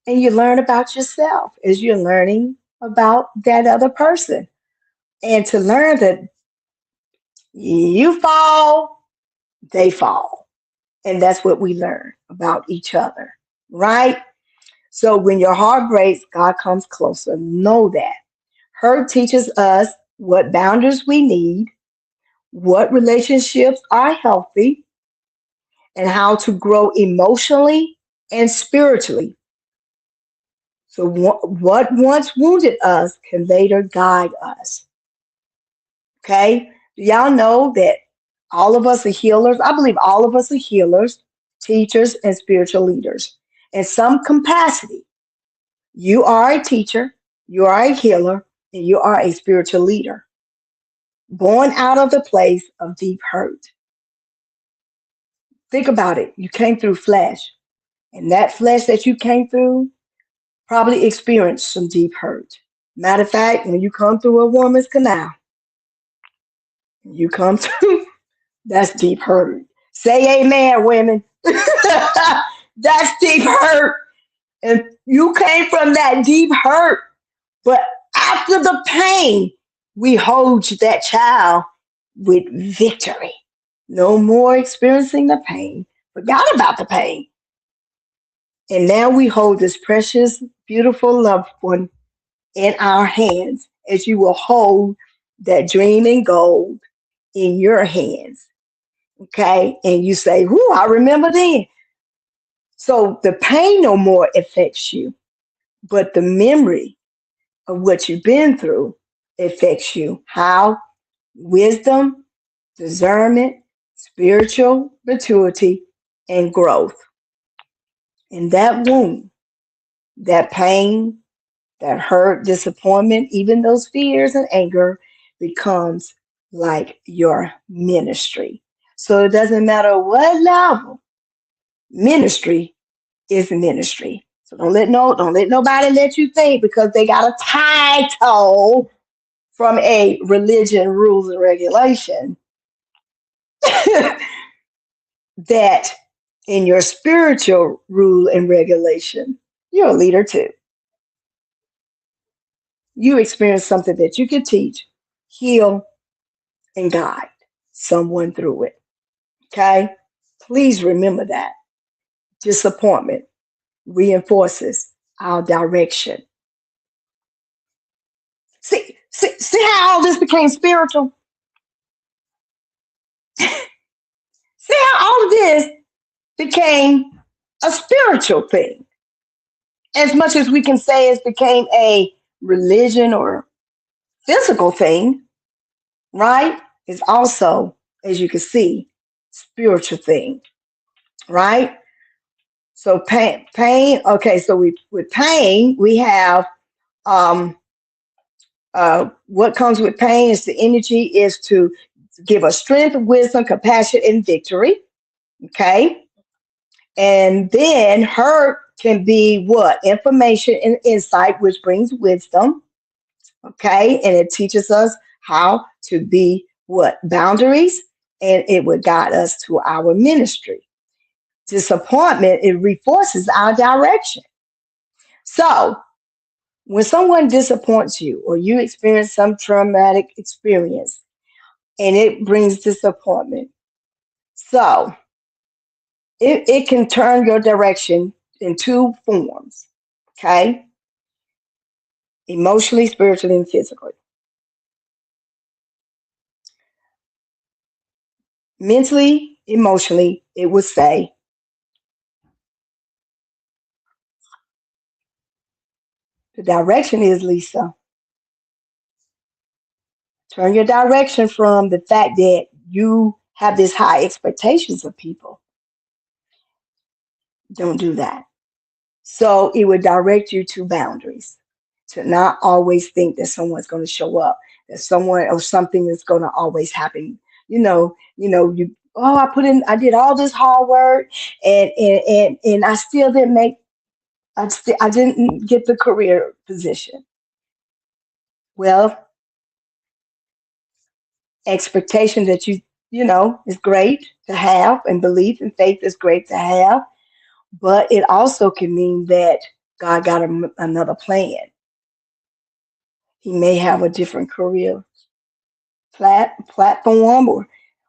and you learn about yourself as you're learning about that other person. And to learn that you fall, they fall. And that's what we learn about each other, right? So when your heart breaks, God comes closer. Know that. Hurt teaches us what boundaries we need, what relationships are healthy, and how to grow emotionally and spiritually. So, what once wounded us can later guide us. Okay? Y'all know that all of us are healers. I believe all of us are healers, teachers, and spiritual leaders in some capacity. You are a teacher, you are a healer, and you are a spiritual leader, born out of the place of deep hurt. Think about it. You came through flesh, and that flesh that you came through probably experienced some deep hurt. Matter of fact, when you come through a woman's canal, you come through, that's deep hurt. Say amen, women. That's deep hurt. And you came from that deep hurt. But after the pain, we hold that child with victory. No more experiencing the pain. Forgot about the pain. And now we hold this precious, beautiful loved one in our hands as you will hold that dream in gold in your hands. Okay. And you say, whoo, I remember then. So the pain no more affects you, but the memory of what you've been through affects you. How? Wisdom, discernment, spiritual maturity, and growth. And that wound, that pain, that hurt, disappointment, even those fears and anger becomes like your ministry. So it doesn't matter what level, ministry is ministry. So don't let nobody let you think because they got a title from a religion, rules, and regulation that in your spiritual rule and regulation, you're a leader too. You experience something that you can teach, heal, and guide someone through it. Okay? Please remember that. Disappointment reinforces our direction. See how all this became spiritual? See how all of this became a spiritual thing? As much as we can say it became a religion or physical thing, right? It's also, as you can see, spiritual thing, right? So pain. Okay, so with pain, we have um, what comes with pain is the energy is to give us strength, wisdom, compassion, and victory. Okay, and then hurt can be what information and insight, which brings wisdom. Okay, and it teaches us how to be what boundaries, and it would guide us to our ministry. Disappointment, it reinforces our direction. So when someone disappoints you or you experience some traumatic experience and it brings disappointment, so it can turn your direction in two forms, okay? Emotionally, spiritually, and physically. Mentally, emotionally, it would say, the direction is Lisa. Turn your direction from the fact that you have this high expectations of people. Don't do that. So it would direct you to boundaries, to not always think that someone's going to show up, that someone or something is going to always happen. You I did all this hard work and I still didn't make I didn't get the career position. Well, expectation that is great to have, and belief and faith is great to have, but it also can mean that God got another plan. He may have a different career platform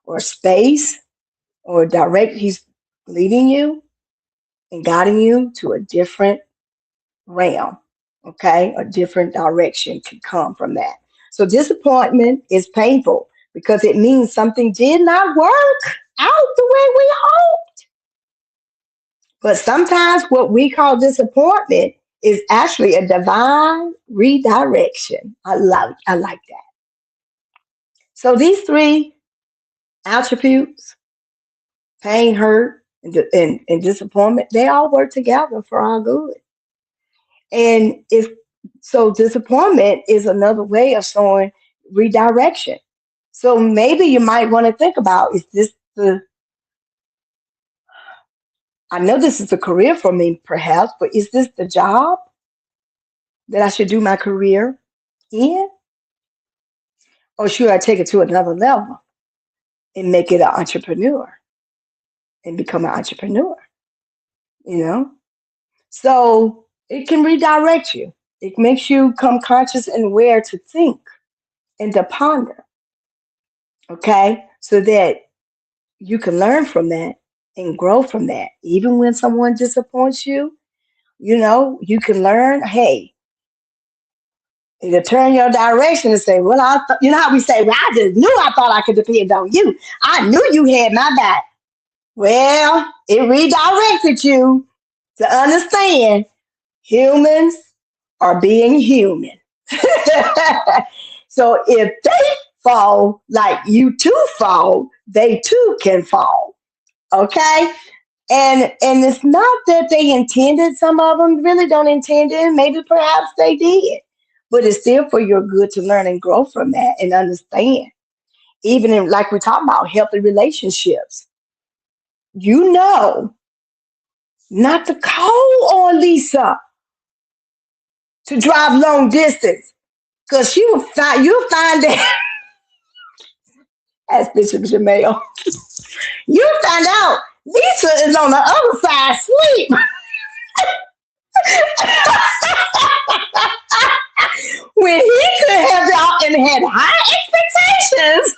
or space or direct. He's leading you and guiding you to a different realm. Okay, a different direction can come from that. So disappointment is painful because it means something did not work out the way we hoped. But sometimes what we call disappointment is actually a divine redirection. I like that. So these three attributes, pain, hurt, and disappointment, they all work together for our good. And if so, disappointment is another way of showing redirection. So maybe you might want to think about, is this the I know this is a career for me, perhaps, but is this the job that I should do my career in? Or should I take it to another level and make it an entrepreneur and become an entrepreneur? You know? So it can redirect you. It makes you come conscious and aware to think and to ponder, okay? So that you can learn from that and grow from that. Even when someone disappoints you, you can learn, hey, to turn your direction and say, well, you know how we say, well, I just knew I thought I could depend on you. I knew you had my back. Well, it redirected you to understand humans are being human. So if they fall like you too fall, they too can fall. Okay? And it's not that they intended, some of them really don't intend it, maybe perhaps they did. But it's still for your good to learn and grow from that and understand. Even in, like we talk about, healthy relationships. You know not to call on Lisa to drive long distance. Because you'll find that, as Bishop Jamel, you'll find out Lisa is on the other side asleep. When he could have out and had high expectations,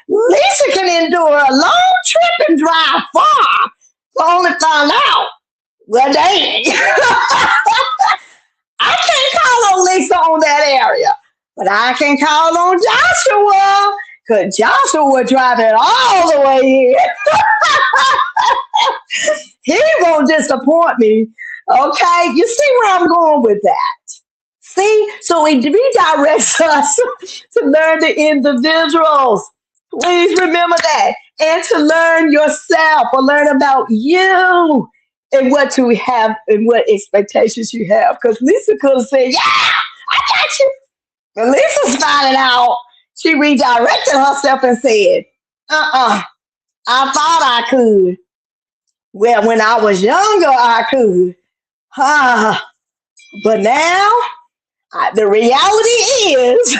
Lisa can endure a long trip and drive far to only find out, well, dang. I can't call on Lisa on that area, but I can call on Joshua, because Joshua driving all the way here. He won't disappoint me. Okay, you see where I'm going with that? See, so it redirects us to learn the individuals. Please remember that, and to learn yourself or learn about you and what to have and what expectations you have. Because Lisa could have said, "Yeah, I got you," but Lisa's finding out. She redirected herself and said, I thought I could. Well, when I was younger, I could. But now, the reality is,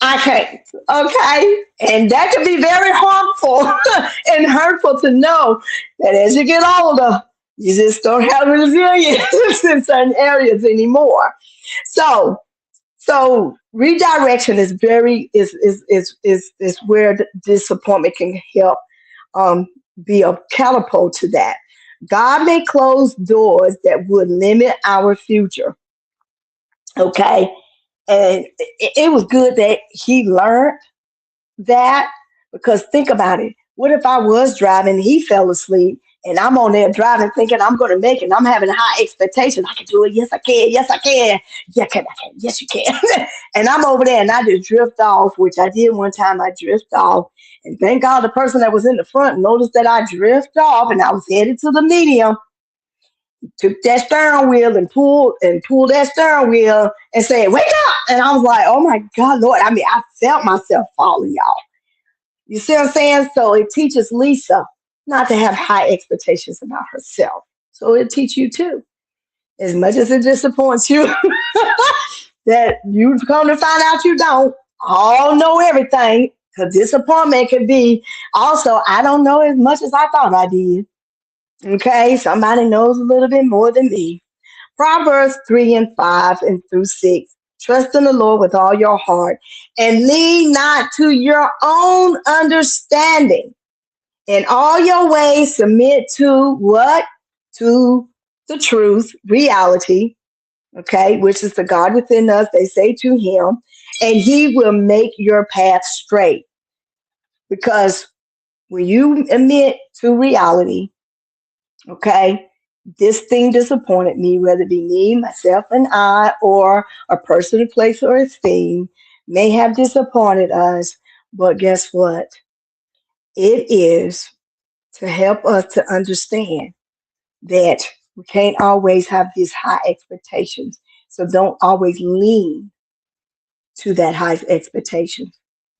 I can't. Okay? And that can be very harmful and hurtful to know that as you get older, you just don't have resilience in certain areas anymore. So redirection is where disappointment can help be a catapult to that. God may close doors that would limit our future. Okay. And it was good that he learned that, because think about it. What if I was driving, he fell asleep, And I'm on there driving, thinking I'm going to make it. And I'm having high expectations. I can do it. Yes, I can. Yes, I can. Yeah, can I can. Yes, you can. And I'm over there, and I just drift off, which I did one time. I drift off, and thank God the person that was in the front noticed that I drift off, and I was headed to the medium. Took that steering wheel and pulled that steering wheel and said, "Wake up!" And I was like, "Oh my God, Lord!" I mean, I felt myself falling, y'all. You see what I'm saying? So it teaches Lisa not to have high expectations about herself. So it teach you too. As much as it disappoints you that you come to find out you don't all know everything, because disappointment could be also, I don't know as much as I thought I did. Okay, somebody knows a little bit more than me. Proverbs 3 and 5 and through 6. Trust in the Lord with all your heart and lean not to your own understanding. In all your ways, submit to what? To the truth, reality, okay, which is the God within us. They say to him, and he will make your path straight. Because when you admit to reality, okay, this thing disappointed me, whether it be me, myself, and I, or a person, a place, or a thing, may have disappointed us. But guess what? It is to help us to understand that we can't always have these high expectations. So don't always lean to that high expectation.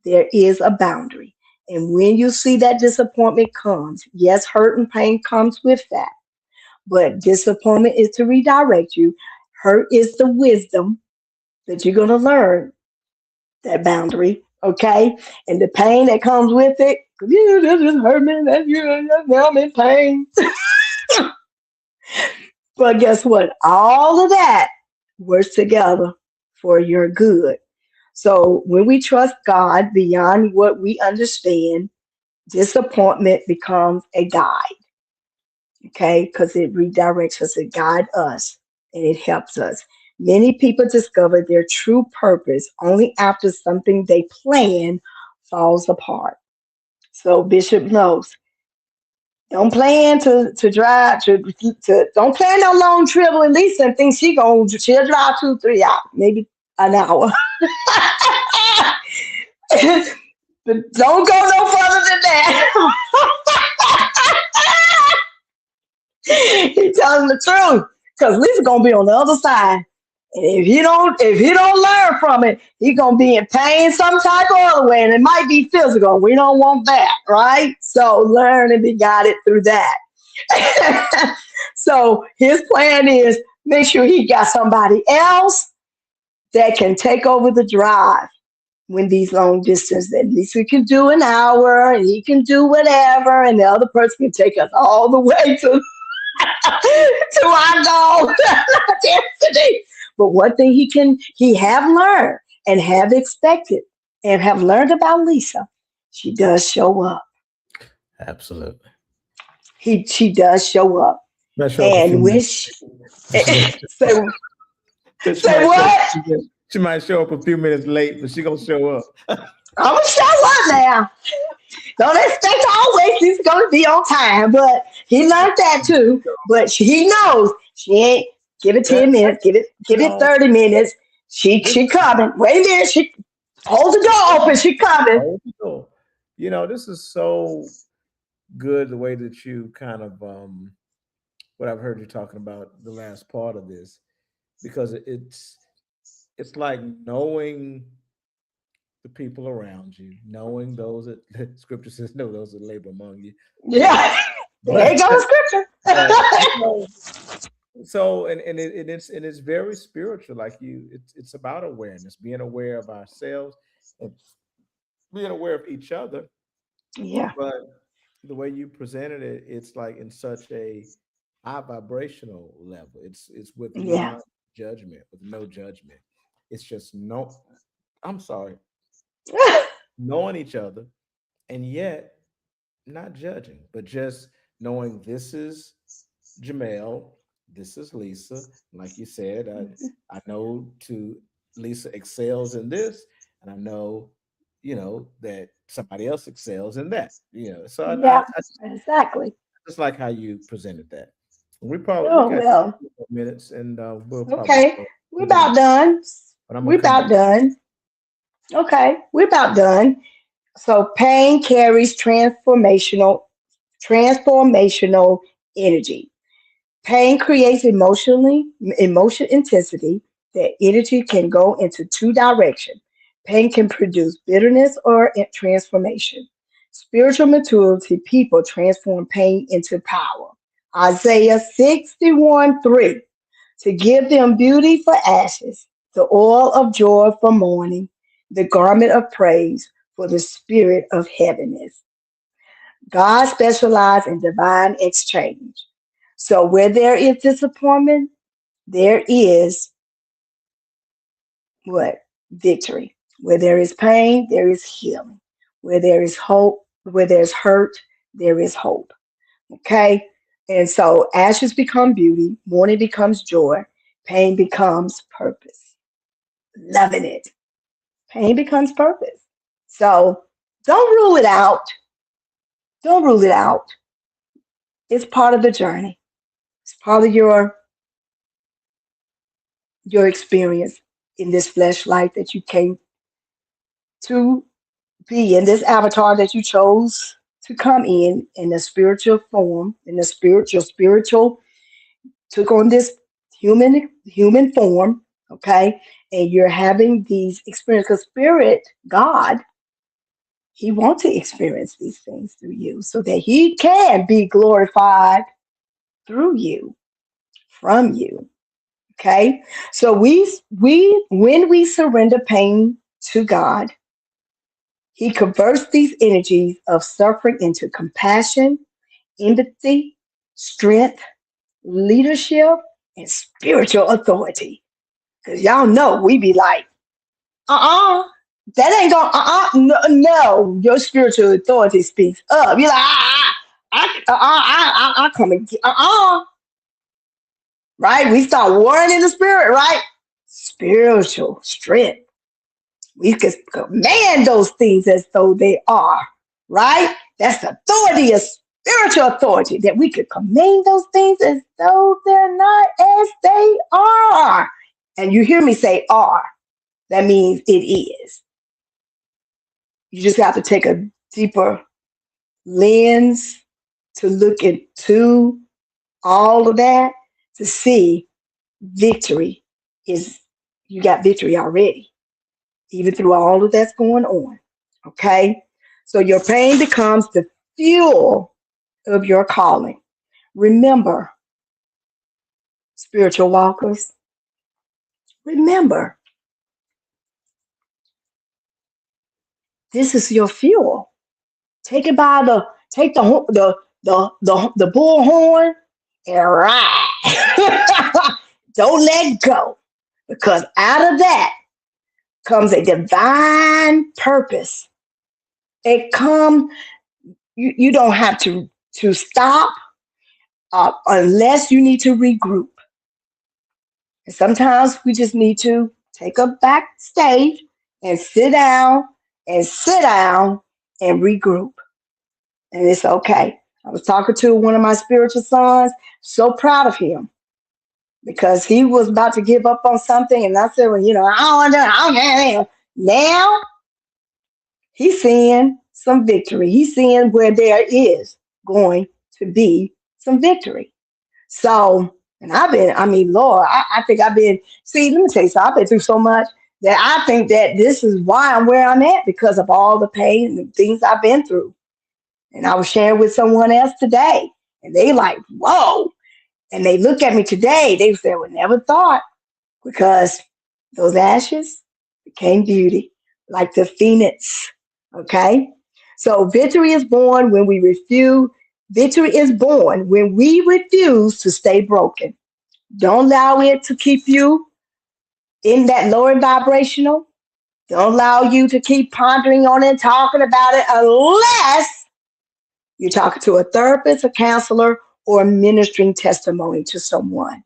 There is a boundary. And when you see that disappointment comes, yes, hurt and pain comes with that. But disappointment is to redirect you. Hurt is the wisdom that you're going to learn that boundary. Okay. And the pain that comes with it, you this just hurt me. Now I'm in pain. But guess what? All of that works together for your good. So when we trust God beyond what we understand, disappointment becomes a guide. Okay, because it redirects us, it guides us, and it helps us. Many people discover their true purpose only after something they plan falls apart. So Bishop knows. Don't plan to drive to don't plan no long trip with Lisa and think she'll drive 2 3 hours, maybe an hour. But don't go no further than that. He telling the truth. Because Lisa gonna be on the other side. And if he don't learn from it, he gonna be in pain some type of other way. And it might be physical. We don't want that, right? So learn and be guided through that. So his plan is make sure he got somebody else that can take over the drive when these long distance. At least we can do an hour and he can do whatever, and the other person can take us all the way to to our goal destiny. But one thing he have learned and have expected and have learned about Lisa, she does show up. Absolutely. She does show up. Might show up a few And when minutes. she, She might, say, she say might show up. what? She might show up a few minutes late, but she gonna show up. I'm gonna show up now. Don't expect always he's gonna be on time, but he learned that too. But he knows she ain't give it That 10 minutes, give it no, 30 minutes. this She coming. Wait a minute, she hold the door open, she coming. oh, no. This is so good the way that you kind of what I've heard you talking about the last part of this, because it's like knowing the people around you, knowing those that scripture says no, those that labor among you. Yeah. There But you go the scripture. but so and it's very spiritual, like it's about awareness, being aware of ourselves and being aware of each other. Yeah. But the way you presented it, it's like in such a high vibrational level. It's with Yeah. non-judgment, with no judgment. It's just no, I'm sorry, knowing each other and yet not judging, but just knowing this is Jamel, this is Lisa. Like you said, I know to Lisa excels in this, and I know, that somebody else excels in that. So I Yeah. Exactly. just like how you presented that. We Oh, got well, 2 more minutes, and we'll probably okay. close. We're We're gonna, about done. but I'm gonna We're come about back. done. Okay, we're about done. So pain carries transformational energy. Pain creates emotion intensity. That energy can go into two directions. Pain can produce bitterness or transformation. Spiritual maturity, people transform pain into power. Isaiah 61:3. To give them beauty for ashes, the oil of joy for mourning, the garment of praise for the spirit of heaviness. God specializes in divine exchange. So where there is disappointment, there is what? Victory. Where there is pain, there is healing. Where there is hope, where there's hurt, there is hope. Okay? And so ashes become beauty, mourning becomes joy, pain becomes purpose. Loving it. Pain becomes purpose. So don't rule it out. Don't rule it out. It's part of the journey. It's part of your experience in this flesh life that you came to be in, this avatar that you chose to come in the spiritual form, in the spiritual took on this human form, okay? And you're having these experiences because spirit, God, he wants to experience these things through you so that he can be glorified through you, from you. Okay? So we when we surrender pain to God, he converts these energies of suffering into compassion, empathy, strength, leadership, and spiritual authority. Because y'all know we be like, uh-uh, that ain't gonna, no, no, your spiritual authority speaks up. You're like, I come and get, right? We start warring in the spirit, right? Spiritual strength. We can command those things as though they are, right? That's authority, a spiritual authority that we could command those things as though they're not as they are. And you hear me say are. That means it is. You just have to take a deeper lens to look into all of that to see victory is you got victory already, even through all of that's going on. Okay? So your pain becomes the fuel of your calling. Remember, spiritual walkers, remember, this is your fuel. Take it by the take the bullhorn and ride. Don't let go. Because out of that comes a divine purpose. It come you don't have to stop unless you need to regroup. And sometimes we just need to take a backstage and sit down and regroup. And it's okay. I was talking to one of my spiritual sons, so proud of him because he was about to give up on something. And I said, well, I don't want to, I don't. Now he's seeing some victory. He's seeing where there is going to be some victory. So, and Lord, I think I've been, see, let me tell you something. I've been through so much that I think that this is why I'm where I'm at because of all the pain and the things I've been through. And I was sharing with someone else today, and they like, whoa. And they look at me today, they said, well, never thought because those ashes became beauty, like the phoenix. Okay? So victory is born when we refuse to stay broken. Don't allow it to keep you in that lower vibrational. Don't allow you to keep pondering on it, talking about it, unless you're talking to a therapist, a counselor, or ministering testimony to someone.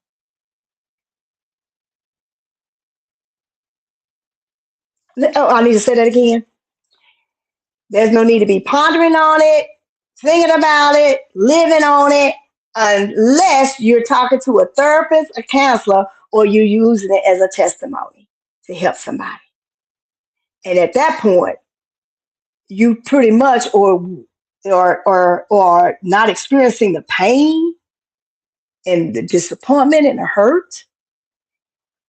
Oh, I need to say that again. There's no need to be pondering on it. thinking about it, living on it, unless you're talking to a therapist, a counselor, or you're using it as a testimony to help somebody. And at that point, you pretty much or not experiencing the pain and the disappointment and the hurt,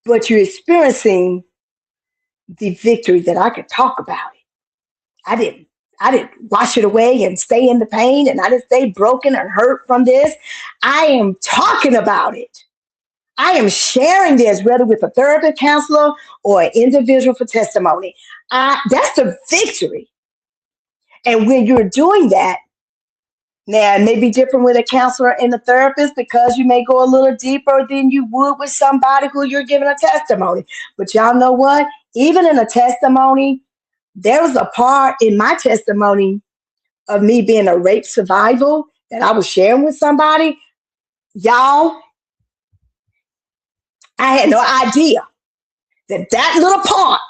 but you're experiencing the victory that I could talk about it. I didn't. I didn't wash it away and stay in the pain, and I didn't stay broken and hurt from this. I am talking about it. I am sharing this, whether with a therapist, counselor, or an individual for testimony. That's the victory. And when you're doing that, now it may be different with a counselor and a therapist because you may go a little deeper than you would with somebody who you're giving a testimony. But y'all know what? Even in a testimony, there was a part in my testimony of me being a rape survivor that I was sharing with somebody. Y'all, I had no idea that little part,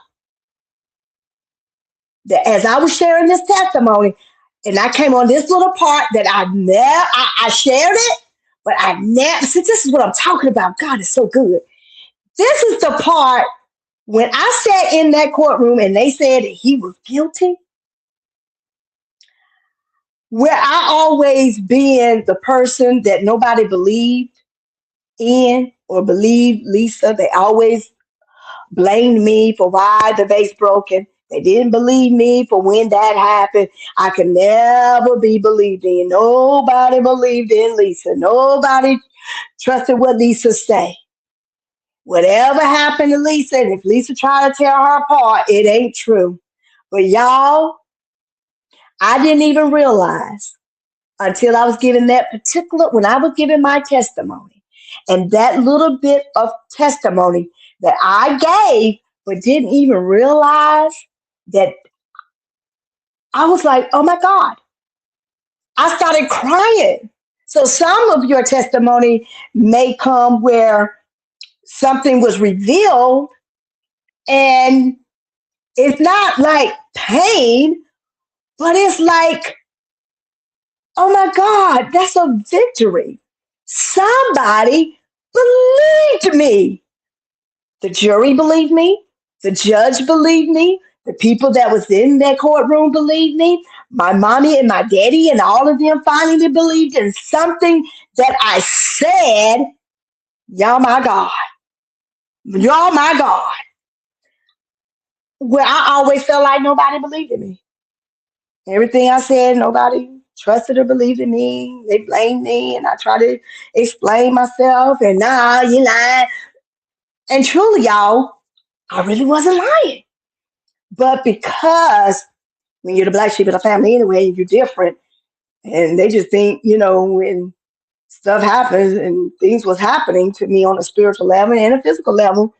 that as I was sharing this testimony, and I came on this little part that I shared it, but I never, see, this is what I'm talking about. God is so good. This is the part when I sat in that courtroom and they said that he was guilty, where I always been the person that nobody believed in or believed Lisa. They always blamed me for why the vase broken. They didn't believe me for when that happened. I could never be believed in. Nobody believed in Lisa. Nobody trusted what Lisa said. Whatever happened to Lisa, and if Lisa tried to tear her apart, it ain't true. But y'all, I didn't even realize until I was giving when I was giving my testimony, and that little bit of testimony that I gave, but didn't even realize that I was like, oh my God, I started crying. So some of your testimony may come where something was revealed and it's not like pain, but it's like, oh my God, that's a victory. Somebody believed me. The jury believed me. The judge believed me. The people that was in that courtroom believed me. My mommy and my daddy and all of them finally believed in something that I said. Y'all, my God. Y'all, my God. Where I always felt like nobody believed in me. Everything I said, nobody trusted or believed in me. They blamed me, and I tried to explain myself. And nah, you lying. And truly, y'all, I really wasn't lying. But because when you're the black sheep of the family anyway, you're different. And they just think, when stuff happens and things was happening to me on a spiritual level and a physical level,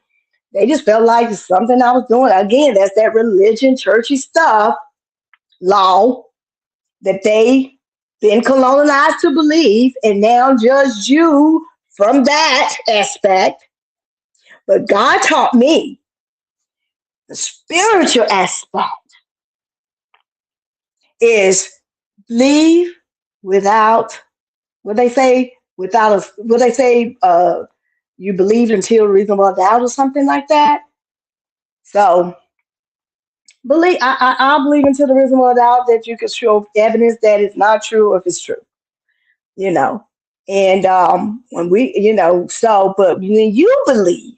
they just felt like something I was doing. Again, that's that religion, churchy stuff, law, that they been colonized to believe and now judge you from that aspect. But God taught me the spiritual aspect is believe without, you believe until reasonable doubt or something like that. So I believe until the reasonable doubt that you can show evidence that it's not true or if it's true, you know. And when but when you believe,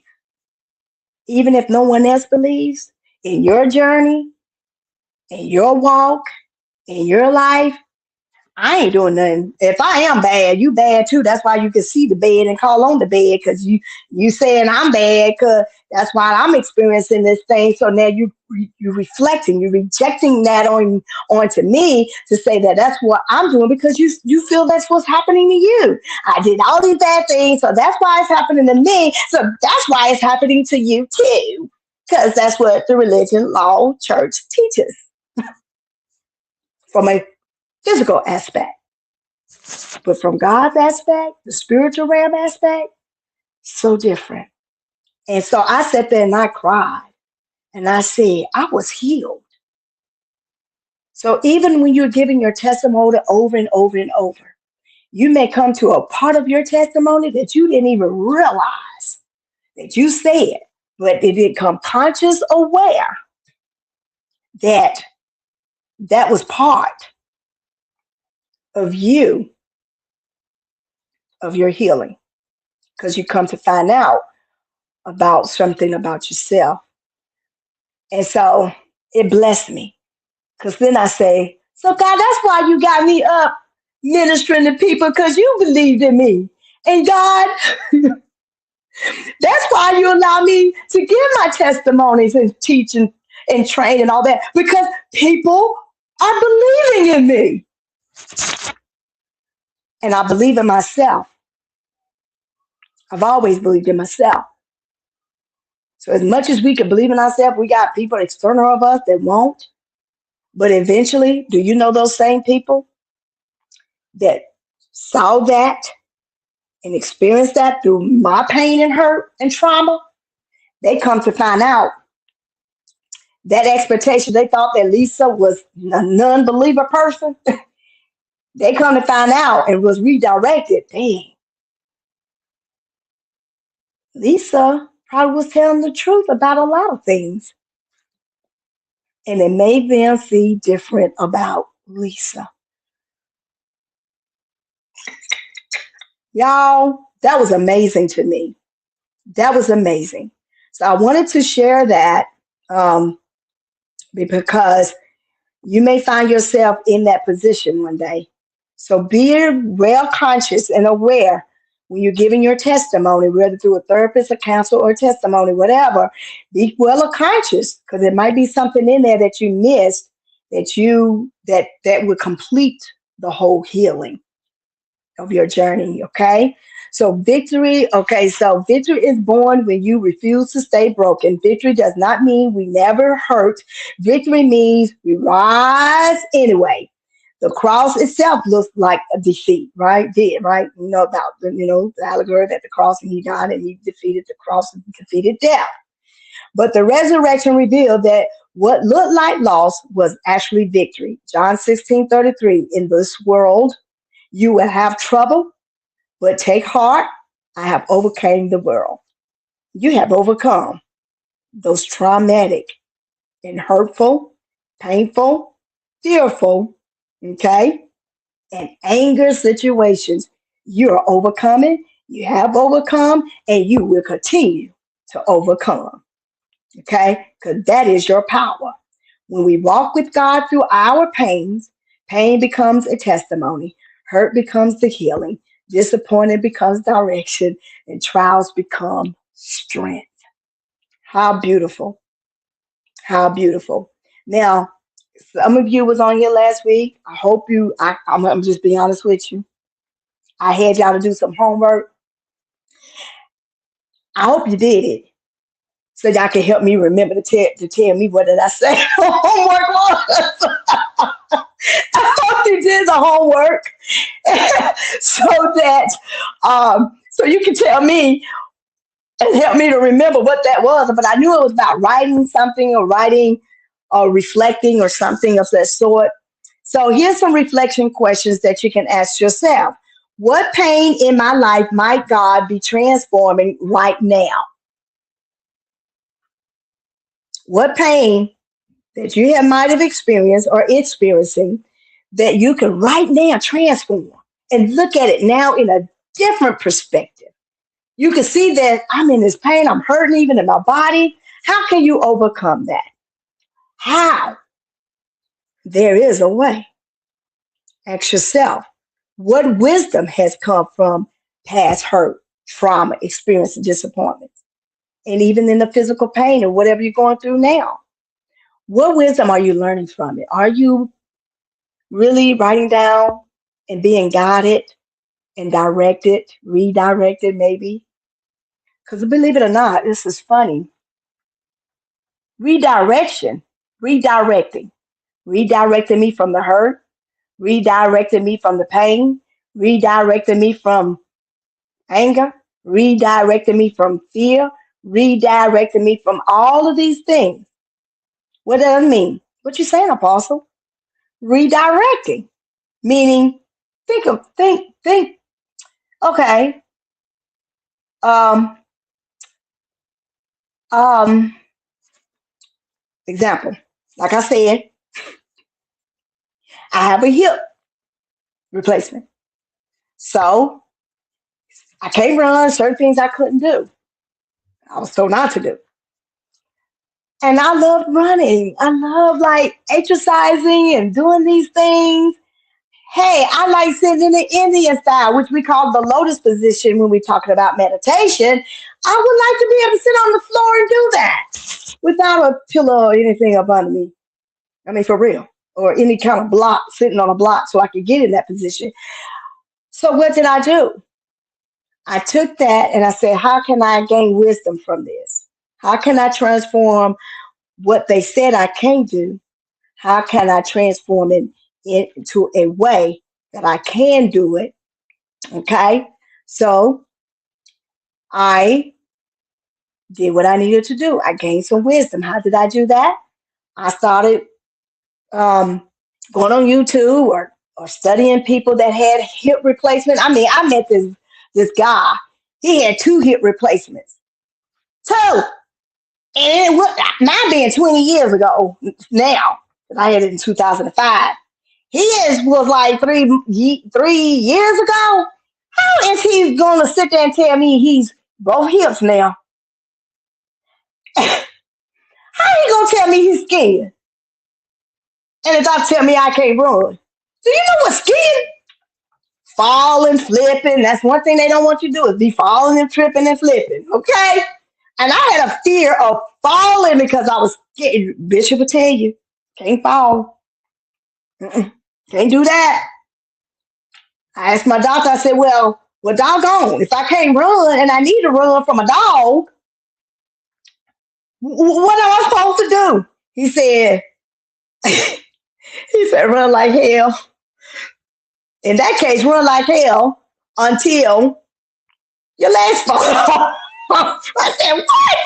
even if no one else believes in your journey, in your walk, in your life, I ain't doing nothing. If I am bad, you bad too. That's why you can see the bed and call on the bed, because you saying I'm bad, because that's why I'm experiencing this thing. So now you reflecting, you're rejecting that onto me to say that that's what I'm doing because you feel that's what's happening to you. I did all these bad things, so that's why it's happening to me. So that's why it's happening to you too, because that's what the religion, law, church teaches from a physical aspect. But from God's aspect, the spiritual realm aspect, so different. And so I sat there and I cried and I said, I was healed. So even when you're giving your testimony over and over and over, you may come to a part of your testimony that you didn't even realize that you said, but it did become conscious aware that that was part of you, of your healing, because you come to find out about something about yourself. And so it blessed me because then I say, so God, that's why you got me up ministering to people because you believed in me. And God, that's why you allow me to give my testimonies and teach and train and all that because people are believing in me. And I believe in myself. I've always believed in myself. So as much as we can believe in ourselves, we got people external of us that won't. But eventually, do you know those same people that saw that and experienced that through my pain and hurt and trauma? They come to find out that expectation, they thought that Lisa was a non-believer person. They come to find out and was redirected. Dang, Lisa probably was telling the truth about a lot of things. And it made them see different about Lisa. Y'all, that was amazing to me. That was amazing. So I wanted to share that because you may find yourself in that position one day. So be well conscious and aware when you're giving your testimony, whether through a therapist, a counselor, or a testimony, whatever. Be well conscious because there might be something in there that you missed that would complete the whole healing of your journey. Okay. So victory is born when you refuse to stay broken. Victory does not mean we never hurt. Victory means we rise anyway. The cross itself looks like a defeat, right? Right? You know about the allegory that the cross and he died and he defeated the cross and defeated death. But the resurrection revealed that what looked like loss was actually victory. John 16:33, in this world you will have trouble, but take heart, I have overcome the world. You have overcome those traumatic and hurtful, painful, fearful, okay, and anger situations. You are overcoming, you have overcome, and you will continue to overcome, okay, because that is your power. When we walk with God through our pains, pain becomes a testimony, hurt becomes the healing, disappointment becomes direction, and trials become strength. How beautiful. How beautiful. Now, some of you was on here last week. I hope I'm just being honest with you. I had y'all to do some homework. I hope you did it. So y'all can help me remember to tell me what did I say homework was. I hope you did the homework so that so you can tell me and help me to remember what that was. But I knew it was about writing something or writing or reflecting or something of that sort. So here's some reflection questions that you can ask yourself. What pain in my life might God be transforming right now? What pain that you might have experienced or experiencing that you can right now transform and look at it now in a different perspective. You can see that I'm in this pain, I'm hurting even in my body. How can you overcome that? How? There is a way. Ask yourself, what wisdom has come from past hurt, trauma, experience, and disappointments? And even in the physical pain or whatever you're going through now. What wisdom are you learning from it? Are you really writing down and being guided and directed, redirected maybe? Because believe it or not, this is funny. Redirecting, redirecting me from the hurt, redirecting me from the pain, redirecting me from anger, redirecting me from fear, redirecting me from all of these things. What does that mean? What you saying, Apostle? redirecting, meaning think. Okay, um, um, example. Like I said, I have a hip replacement, so I can't run certain things I couldn't do. I was told not to do. And I love running. I love like exercising and doing these things. Hey, I like sitting in the Indian style, which we call the lotus position when we're talking about meditation. I would like to be able to sit on the floor and do that without a pillow or anything up under me. I mean, for real. Or any kind of block, sitting on a block so I could get in that position. So what did I do? I took that and I said, how can I gain wisdom from this? How can I transform what they said I can't do? How can I transform it into a way that I can do it? Okay. So I did what I needed to do. I gained some wisdom. How did I do that? I started um, going on YouTube or studying people that had hip replacement. I mean, I met this guy. He had 2 hip replacements. 2. And mine being 20 years ago now, because I had it in 2005. His was like 3 years ago. How is he gonna sit there and tell me he's both hips now? How he gonna tell me he's skiing? And if I tell me I can't run, do you know what skiing? Falling, flipping. That's one thing they don't want you to do is be falling and tripping and flipping. Okay? And I had a fear of falling because I was scared. Bishop will tell you, can't fall. Mm-mm, can't do that. I asked my doctor, I said, well, doggone, if I can't run and I need to run from a dog, what am I supposed to do? He said, he said, run like hell. In that case, run like hell until your legs fall off. I said, what?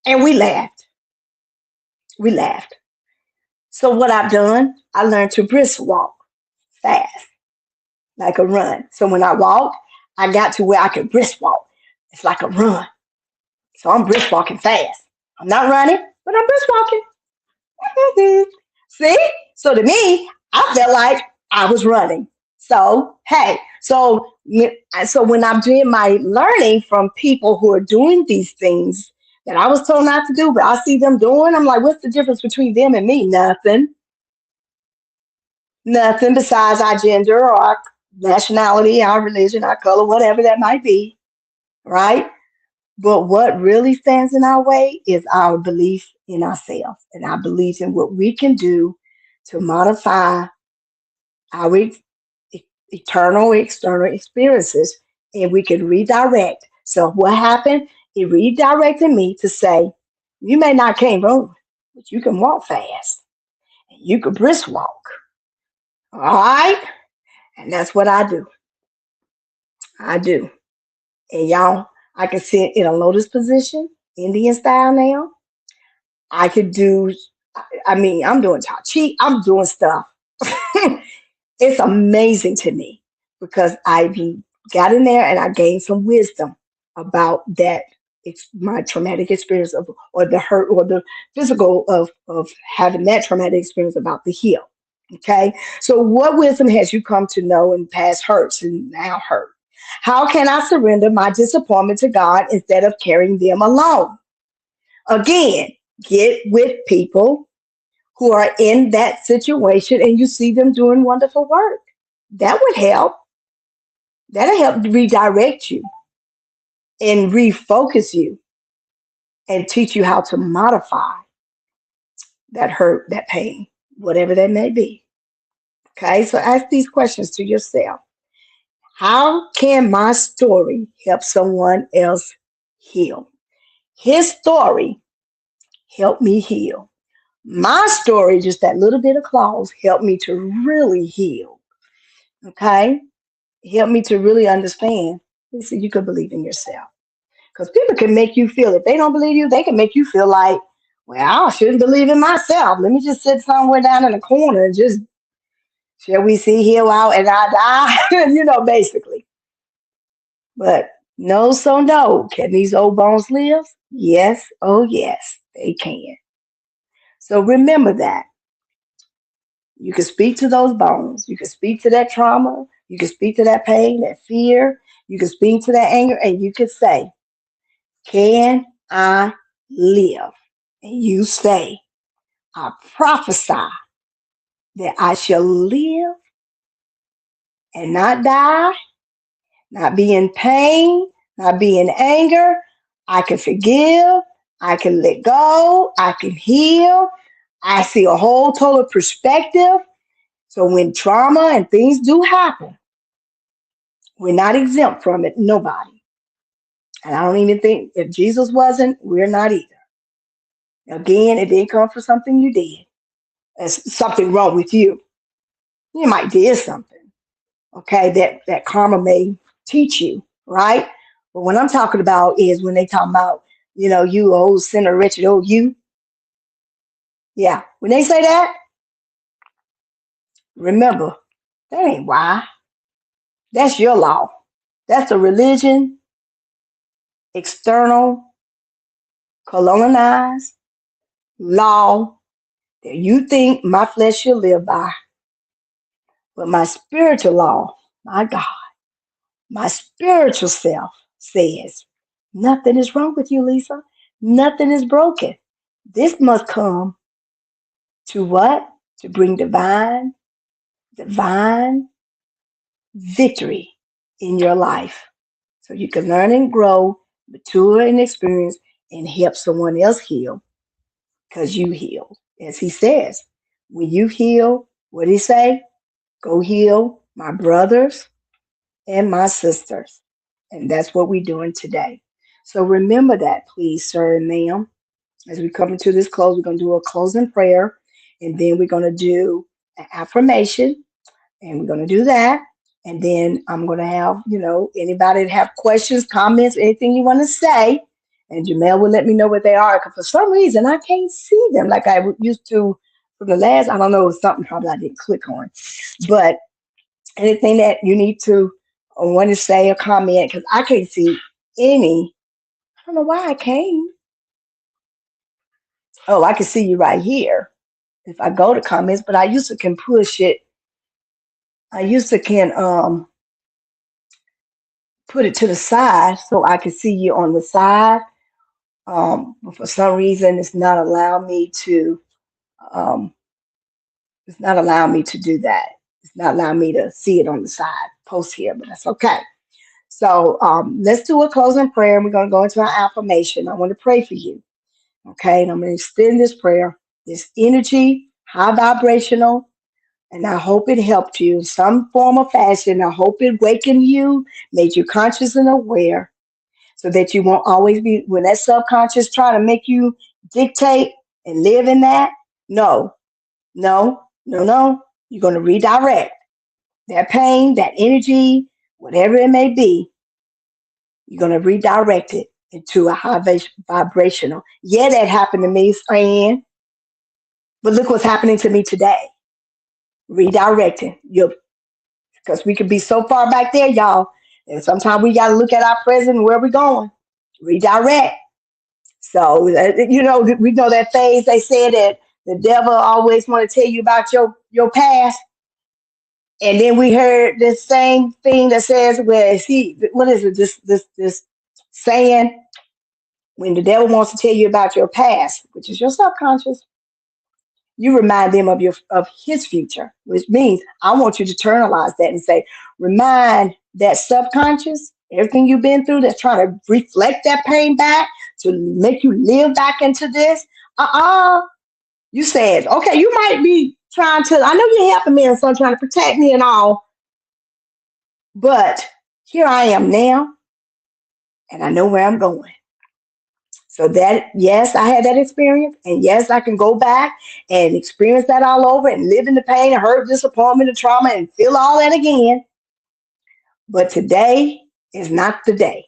And we laughed. We laughed. So what I've done, I learned to brisk walk fast, like a run. So when I walk, I got to where I could brisk walk. It's like a run. So I'm brisk walking fast. I'm not running, but I'm brisk walking. See? So to me, I felt like I was running. So hey, so when I'm doing my learning from people who are doing these things that I was told not to do, but I see them doing, I'm like, what's the difference between them and me? Nothing. Nothing besides our gender or our nationality, our religion, our color, whatever that might be, right? But what really stands in our way is our belief in ourselves and our belief in what we can do to modify our eternal external experiences, and we can redirect. So what happened? It redirected me to say, you may not can't run, but you can walk fast. And you can brisk walk. All right? And that's what I do. I do. And y'all, I can sit in a lotus position, Indian style now. I could do, I mean, I'm doing Tai Chi, I'm doing stuff. It's amazing to me because I got in there and I gained some wisdom about that. It's my traumatic experience of, or the hurt, or the physical of having that traumatic experience about the heel. Okay. So what wisdom has you come to know in past hurts and now hurt? How can I surrender my disappointment to God instead of carrying them alone? Again, get with people who are in that situation and you see them doing wonderful work. That would help. That'll help redirect you and refocus you and teach you how to modify that hurt, that pain, whatever that may be. Okay, so ask these questions to yourself. How can my story help someone else heal? His story helped me heal. My story, just that little bit of clause, helped me to really heal. Okay? Helped me to really understand. Listen, you could believe in yourself. Because people can make you feel, if they don't believe you, they can make you feel like, Well, I shouldn't believe in myself. Let me just sit somewhere down in the corner and just, shall we see here out and I die? Basically. But no, so no. Can these old bones live? Yes. Oh, yes, they can. So remember that. You can speak to those bones. You can speak to that trauma. You can speak to that pain, that fear. You can speak to that anger, and you can say, can I live? And you say, I prophesy that I shall live and not die, not be in pain, not be in anger. I can forgive. I can let go. I can heal. I see a whole total perspective. So when trauma and things do happen, we're not exempt from it. Nobody. And I don't even think if Jesus wasn't, we're not either. Again, it didn't come for something you did. There's something wrong with you. You might did something, okay, that karma may teach you, right? But what I'm talking about is when they talk about, you old sinner, wretched old you. Yeah, when they say that, remember, that ain't why. That's your law. That's a religion, external, colonized law that you think my flesh should live by. But my spiritual law, my God, my spiritual self says, nothing is wrong with you, Lisa. Nothing is broken. This must come to what? To bring divine victory in your life. So you can learn and grow, mature and experience, and help someone else heal because you healed. As he says, when you heal, what did he say? Go heal my brothers and my sisters. And that's what we're doing today. So remember that, please, sir and ma'am. As we come into this close, we're going to do a closing prayer, and then we're going to do an affirmation, and we're going to do that. And then I'm going to have, anybody that have questions, comments, anything you want to say, and Jamel will let me know what they are. Because for some reason, I can't see them like I used to from the last. I don't know, it was something probably I didn't click on. But anything that you need to or want to say or comment, because I can't see any. I don't know why I can't. Oh, I can see you right here if I go to comments, but I used to can push it. I used to can put it to the side so I can see you on the side. But for some reason, um, it's not allowing me to do that. It's not allowing me to see it on the side post here, but that's okay. So let's do a closing prayer, and we're going to go into our affirmation. I want to pray for you. Okay, and I'm going to extend this prayer, this energy, high vibrational, and I hope it helped you in some form or fashion. I hope it wakened you, made you conscious and aware, so that you won't always be, when that subconscious try to make you dictate and live in that. No, no, no, no. You're going to redirect that pain, that energy, whatever it may be. You're going to redirect it into a high vibrational. Yeah, that happened to me, Fran. But look what's happening to me today. Redirecting. Because we could be so far back there, y'all. And sometimes we got to look at our present and where we're going. Redirect. So, we know that phase they said that the devil always want to tell you about your past. And then we heard this same thing that says, what is it? This saying, when the devil wants to tell you about your past, which is your subconscious, you remind them of his future, which means I want you to internalize that and say, remind that subconscious, everything you've been through that's trying to reflect that pain back to make you live back into this. You said, okay, you might be trying to, I know you're helping me and so trying to protect me and all, but here I am now, and I know where I'm going. So that, yes, I had that experience, and yes, I can go back and experience that all over and live in the pain and hurt, disappointment, and trauma and feel all that again. But today is not the day.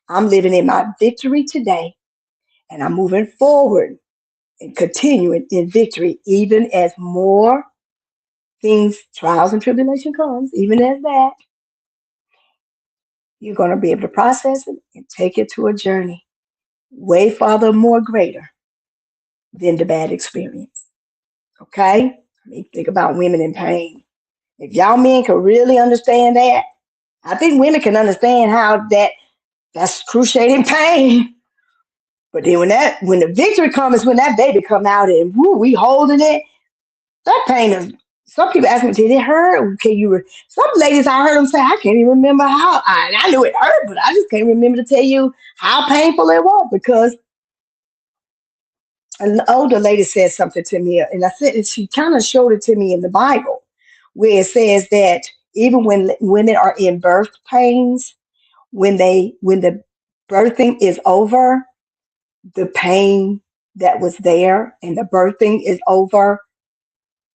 I'm living in my victory today, and I'm moving forward and continuing in victory, even as more things, trials and tribulation comes, even as that, you're going to be able to process it and take it to a journey way farther, more greater than the bad experience. Okay? I mean, think about women in pain. If y'all men can really understand that, I think women can understand how that's cruciating pain. But then when the victory comes, when that baby come out and woo, we holding it, that pain is. Some people ask me, did it hurt? Can you? Some ladies I heard them say, I can't even remember how. I knew it hurt, but I just can't remember to tell you how painful it was because an older lady said something to me, and I said she kind of showed it to me in the Bible, where it says that even when women are in birth pains, when the birthing is over, the pain that was there and the birthing is over,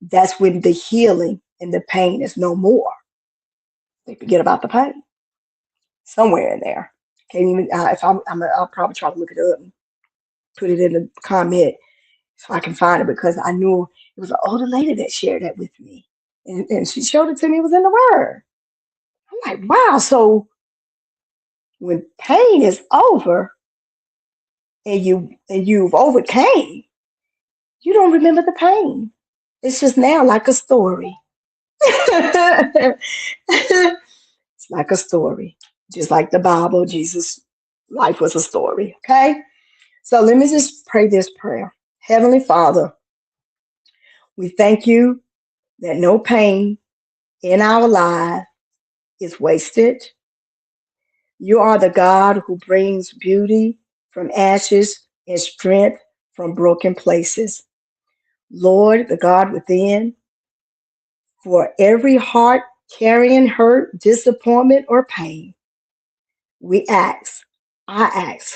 that's when the healing and the pain is no more. They forget about the pain somewhere in there. Can't even if I'll probably try to look it up and put it in the comment so I can find it because I knew it was an older lady that shared that with me, and she showed it to me. It was in the Word. I'm like, wow. So when pain is over and you've overcame, you don't remember the pain. It's just now like a story. It's like a story. Just like the Bible, Jesus' life was a story. Okay? So let me just pray this prayer. Heavenly Father, we thank you that no pain in our life is wasted. You are the God who brings beauty from ashes and strength from broken places. Lord, the God within, for every heart carrying hurt, disappointment, or pain, I ask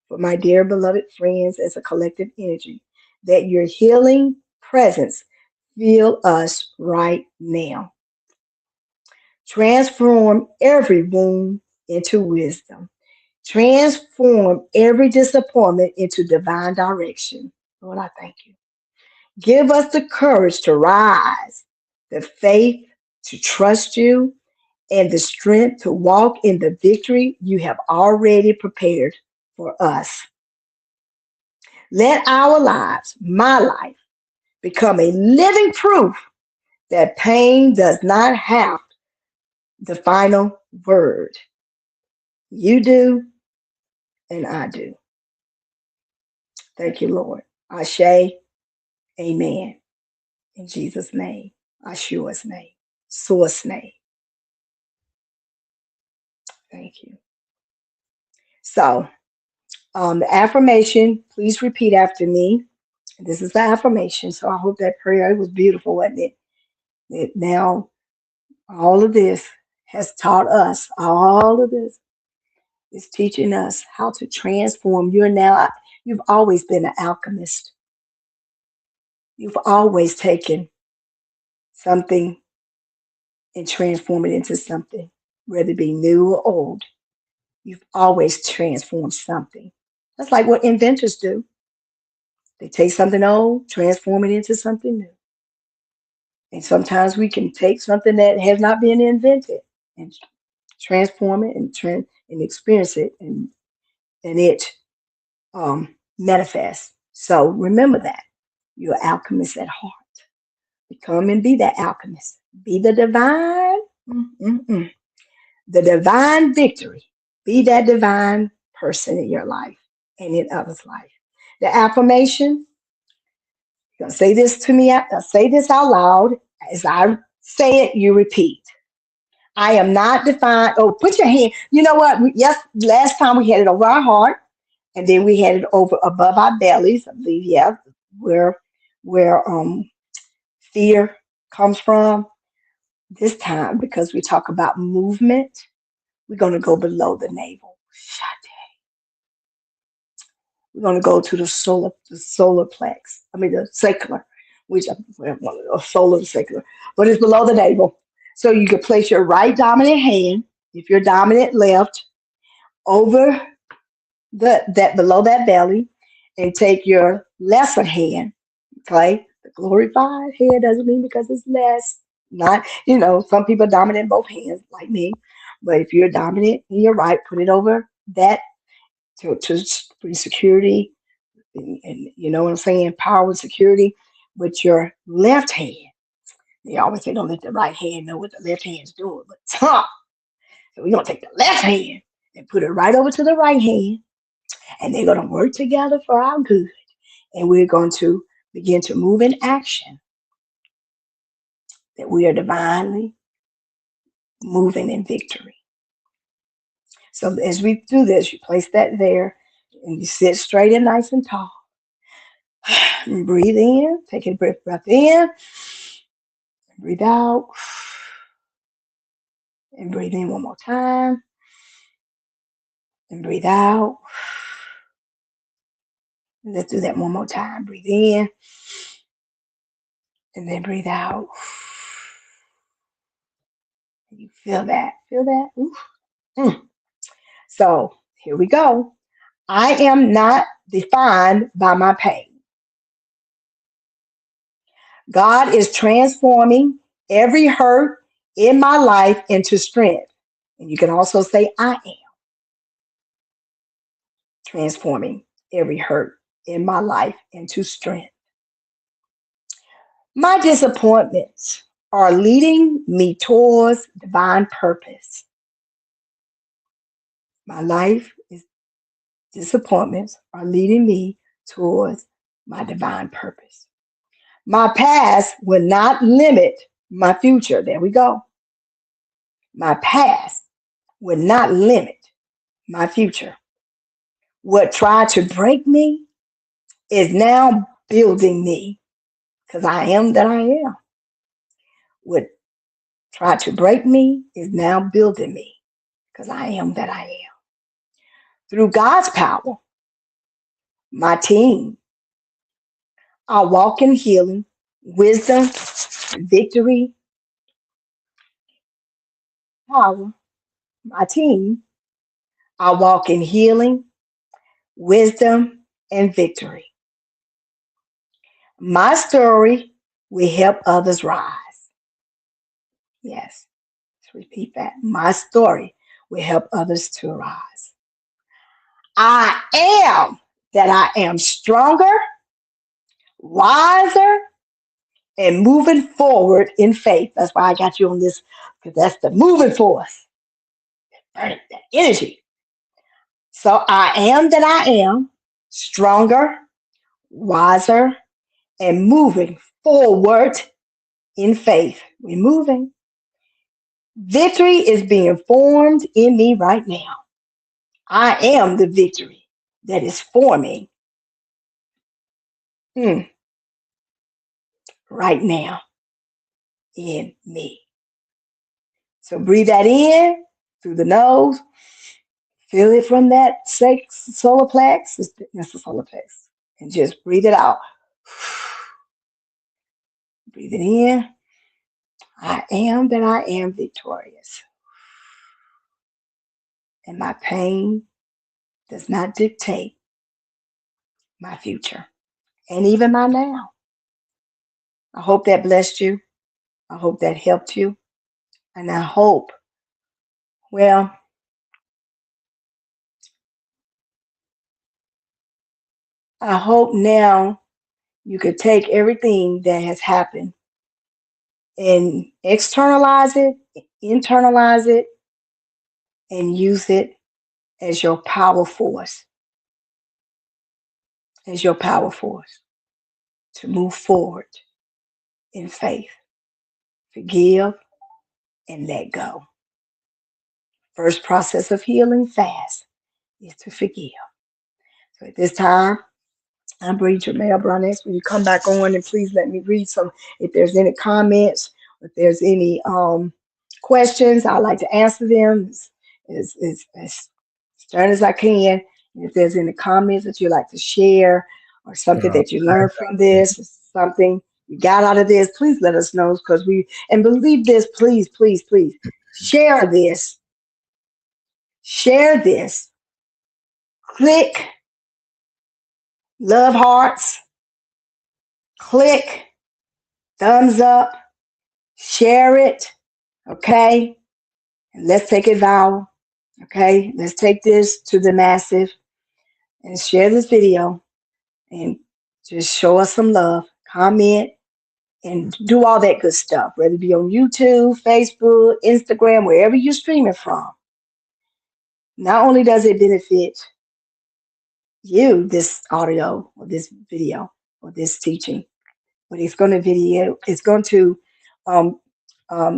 for my dear beloved friends as a collective energy, that your healing presence fill us right now. Transform every wound into wisdom. Transform every disappointment into divine direction. Lord, I thank you. Give us the courage to rise, the faith to trust you, and the strength to walk in the victory you have already prepared for us. Let our lives, my life, become a living proof that pain does not have the final word. You do, and I do. Thank you, Lord. Ashe, amen. In Jesus' name, Ashua's name, Source name. Thank you. So, the affirmation, please repeat after me. This is the affirmation. So I hope that prayer, it was beautiful, wasn't it? That now all of this has taught us, all of this is teaching us how to transform. You've always been an alchemist. You've always taken something and transformed it into something, whether it be new or old. You've always transformed something. That's like what inventors do. They take something old, transform it into something new. And sometimes we can take something that has not been invented and transform it and experience it and it manifests. So remember that you're an alchemist at heart. Become and be that alchemist. Be the divine, the divine victory. Be that divine person in your life and in others' life. The affirmation, you're gonna say this to me. Say this out loud. As I say it, you repeat. I am not defined. Oh, put your hand. You know what? Yes, last time we had it over our heart, and then we had it over above our bellies. I believe, yeah, where fear comes from. This time, because we talk about movement, we're going to go below the navel. We're going to go to the solar plex. I mean, the sacral, which solar and sacral, but it's below the navel. So you can place your right dominant hand, if you're dominant left, over that below that belly, and take your lesser hand. Okay, the glorified hand doesn't mean because it's less. Not, some people dominate both hands like me, but if you're dominant in your right, put it over that to bring security and you know what I'm saying, power and security with your left hand. They always say don't let the right hand know what the left hand's doing, but so we're gonna take the left hand and put it right over to the right hand, and they're gonna work together for our good. And we're going to begin to move in action that we are divinely moving in victory. So as we do this, you place that there and you sit straight and nice and tall. And breathe in, take a breath in, breathe out, and breathe in one more time, and breathe out. Let's do that one more time. Breathe in, and then breathe out. You feel that? Feel that? Ooh. Mm. So here we go. I am not defined by my pain. God is transforming every hurt in my life into strength. And you can also say, I am transforming every hurt in my life into strength. My disappointments are leading me towards divine purpose. My life is disappointments are leading me towards my divine purpose. My past will not limit my future. There we go. My past will not limit my future. What tried to break me is now building me because I am that I am. What tried to break me is now building me because I am that I am. Through God's power, my team, I walk in healing, wisdom, victory, power. My team, I walk in healing, wisdom, and victory. My story will help others rise. Yes, let's repeat that. My story will help others to rise. I am that I am stronger, wiser, and moving forward in faith. That's why I got you on this, because that's the moving force, that energy. So I am that I am stronger, wiser, and moving forward in faith. We're moving. Victory is being formed in me right now. I am the victory that is forming right now in me. So breathe that in through the nose. Feel it from that solar plex. That's the solar plex. And just breathe it out. Breathe it in. I am that I am victorious. And my pain does not dictate my future and even my now. I hope that blessed you. I hope that helped you. And I hope, well, I hope now you could take everything that has happened and externalize it, internalize it, and use it as your power force, to move forward in faith. Forgive and let go. First process of healing fast is to forgive. So at this time, I'm Bree Jamel Browness. When you come back on, and please let me read some. If there's any comments, if there's any questions, I'd like to answer them as stern as I can. And if there's any comments that you'd like to share or something that you learned from this, something you got out of this, please let us know because and believe this, please, please, please share this. Share this. Click love hearts click, thumbs up, share it, okay? And let's take it viral, okay? Let's take this to the massive and share this video and just show us some love, comment, and do all that good stuff, whether it be on YouTube, Facebook, Instagram, wherever you're streaming from. Not only does it benefit you, this audio or this video or this teaching, but um,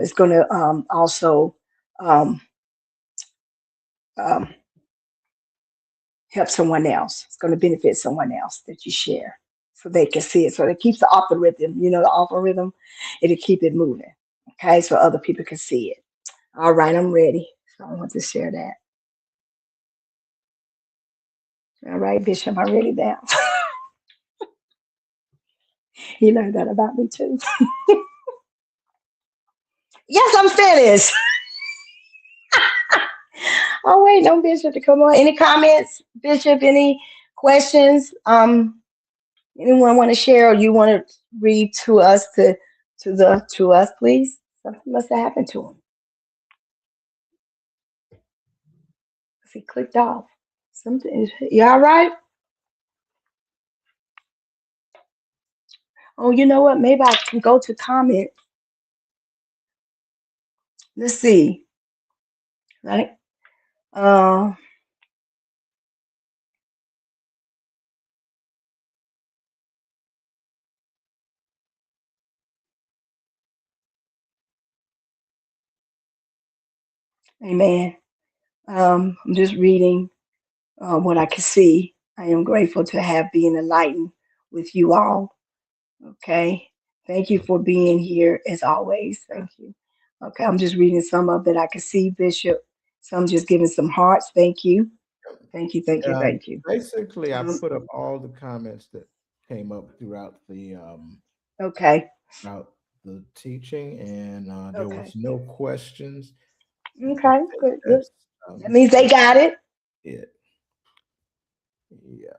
it's going to also um, um, help someone else. It's going to benefit someone else that you share so they can see it. So it keeps the algorithm, the algorithm, it'll keep it moving. Okay, so other people can see it. All right, I'm ready. So I want to share that. All right, Bishop, I'm ready now. He learned that about me too. Yes, I'm finished. Oh, wait, no, Bishop, to come on. Any comments, Bishop? Any questions? Anyone want to share, or you want to read to us to us, please? Something must have happened to him. He clicked off. Something. You all right? Oh, you know what? Maybe I can go to comment. Let's see. Right. Uh, Amen. I'm just reading what I can see. I am grateful to have been enlightened with you all. Okay. Thank you for being here as always. Thank you. Okay. I'm just reading some of that I can see, Bishop. Some just giving some hearts. Thank you. Thank you. Thank you. Yeah, Thank you. basically, I Um, put up all the comments that came up okay. throughout the teaching, and there was Okay. no questions. And I Okay. think Good. Good. that's That means they got it. it. Yeah.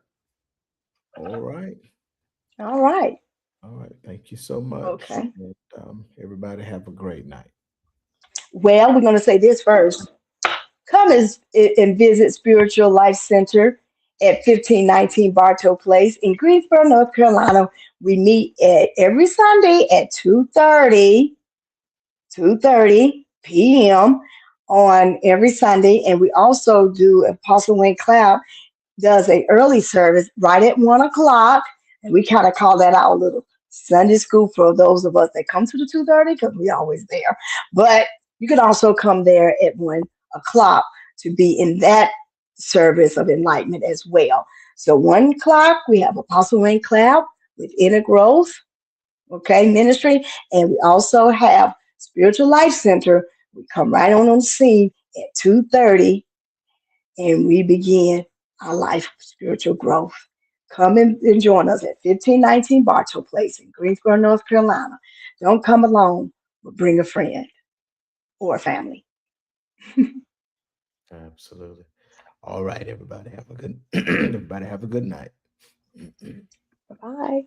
All right. All right. All right. Thank you so much. Okay. And everybody have a great night. Well, we're going to say this first. Come and visit Spiritual Life Center at 1519 Bartow Place in Greensboro, North Carolina. We meet every Sunday at 2:30 p.m. on every Sunday. And we also do Apostle Wayne Cloud does a early service right at 1 o'clock. And we kind of call that our little Sunday school for those of us that come to the 2:30 because we always there. But you can also come there at 1 o'clock to be in that service of enlightenment as well. So 1 o'clock, we have Apostle Wayne Cloud with Inner Growth, okay, ministry. And we also have Spiritual Life Center. We come right on the scene at 2:30 and we begin our life of spiritual growth. Come and join us at 1519 Bartow Place in Greensboro, North Carolina. Don't come alone, but bring a friend or a family. Absolutely. All right, everybody have a good everybody have a good night. Bye bye.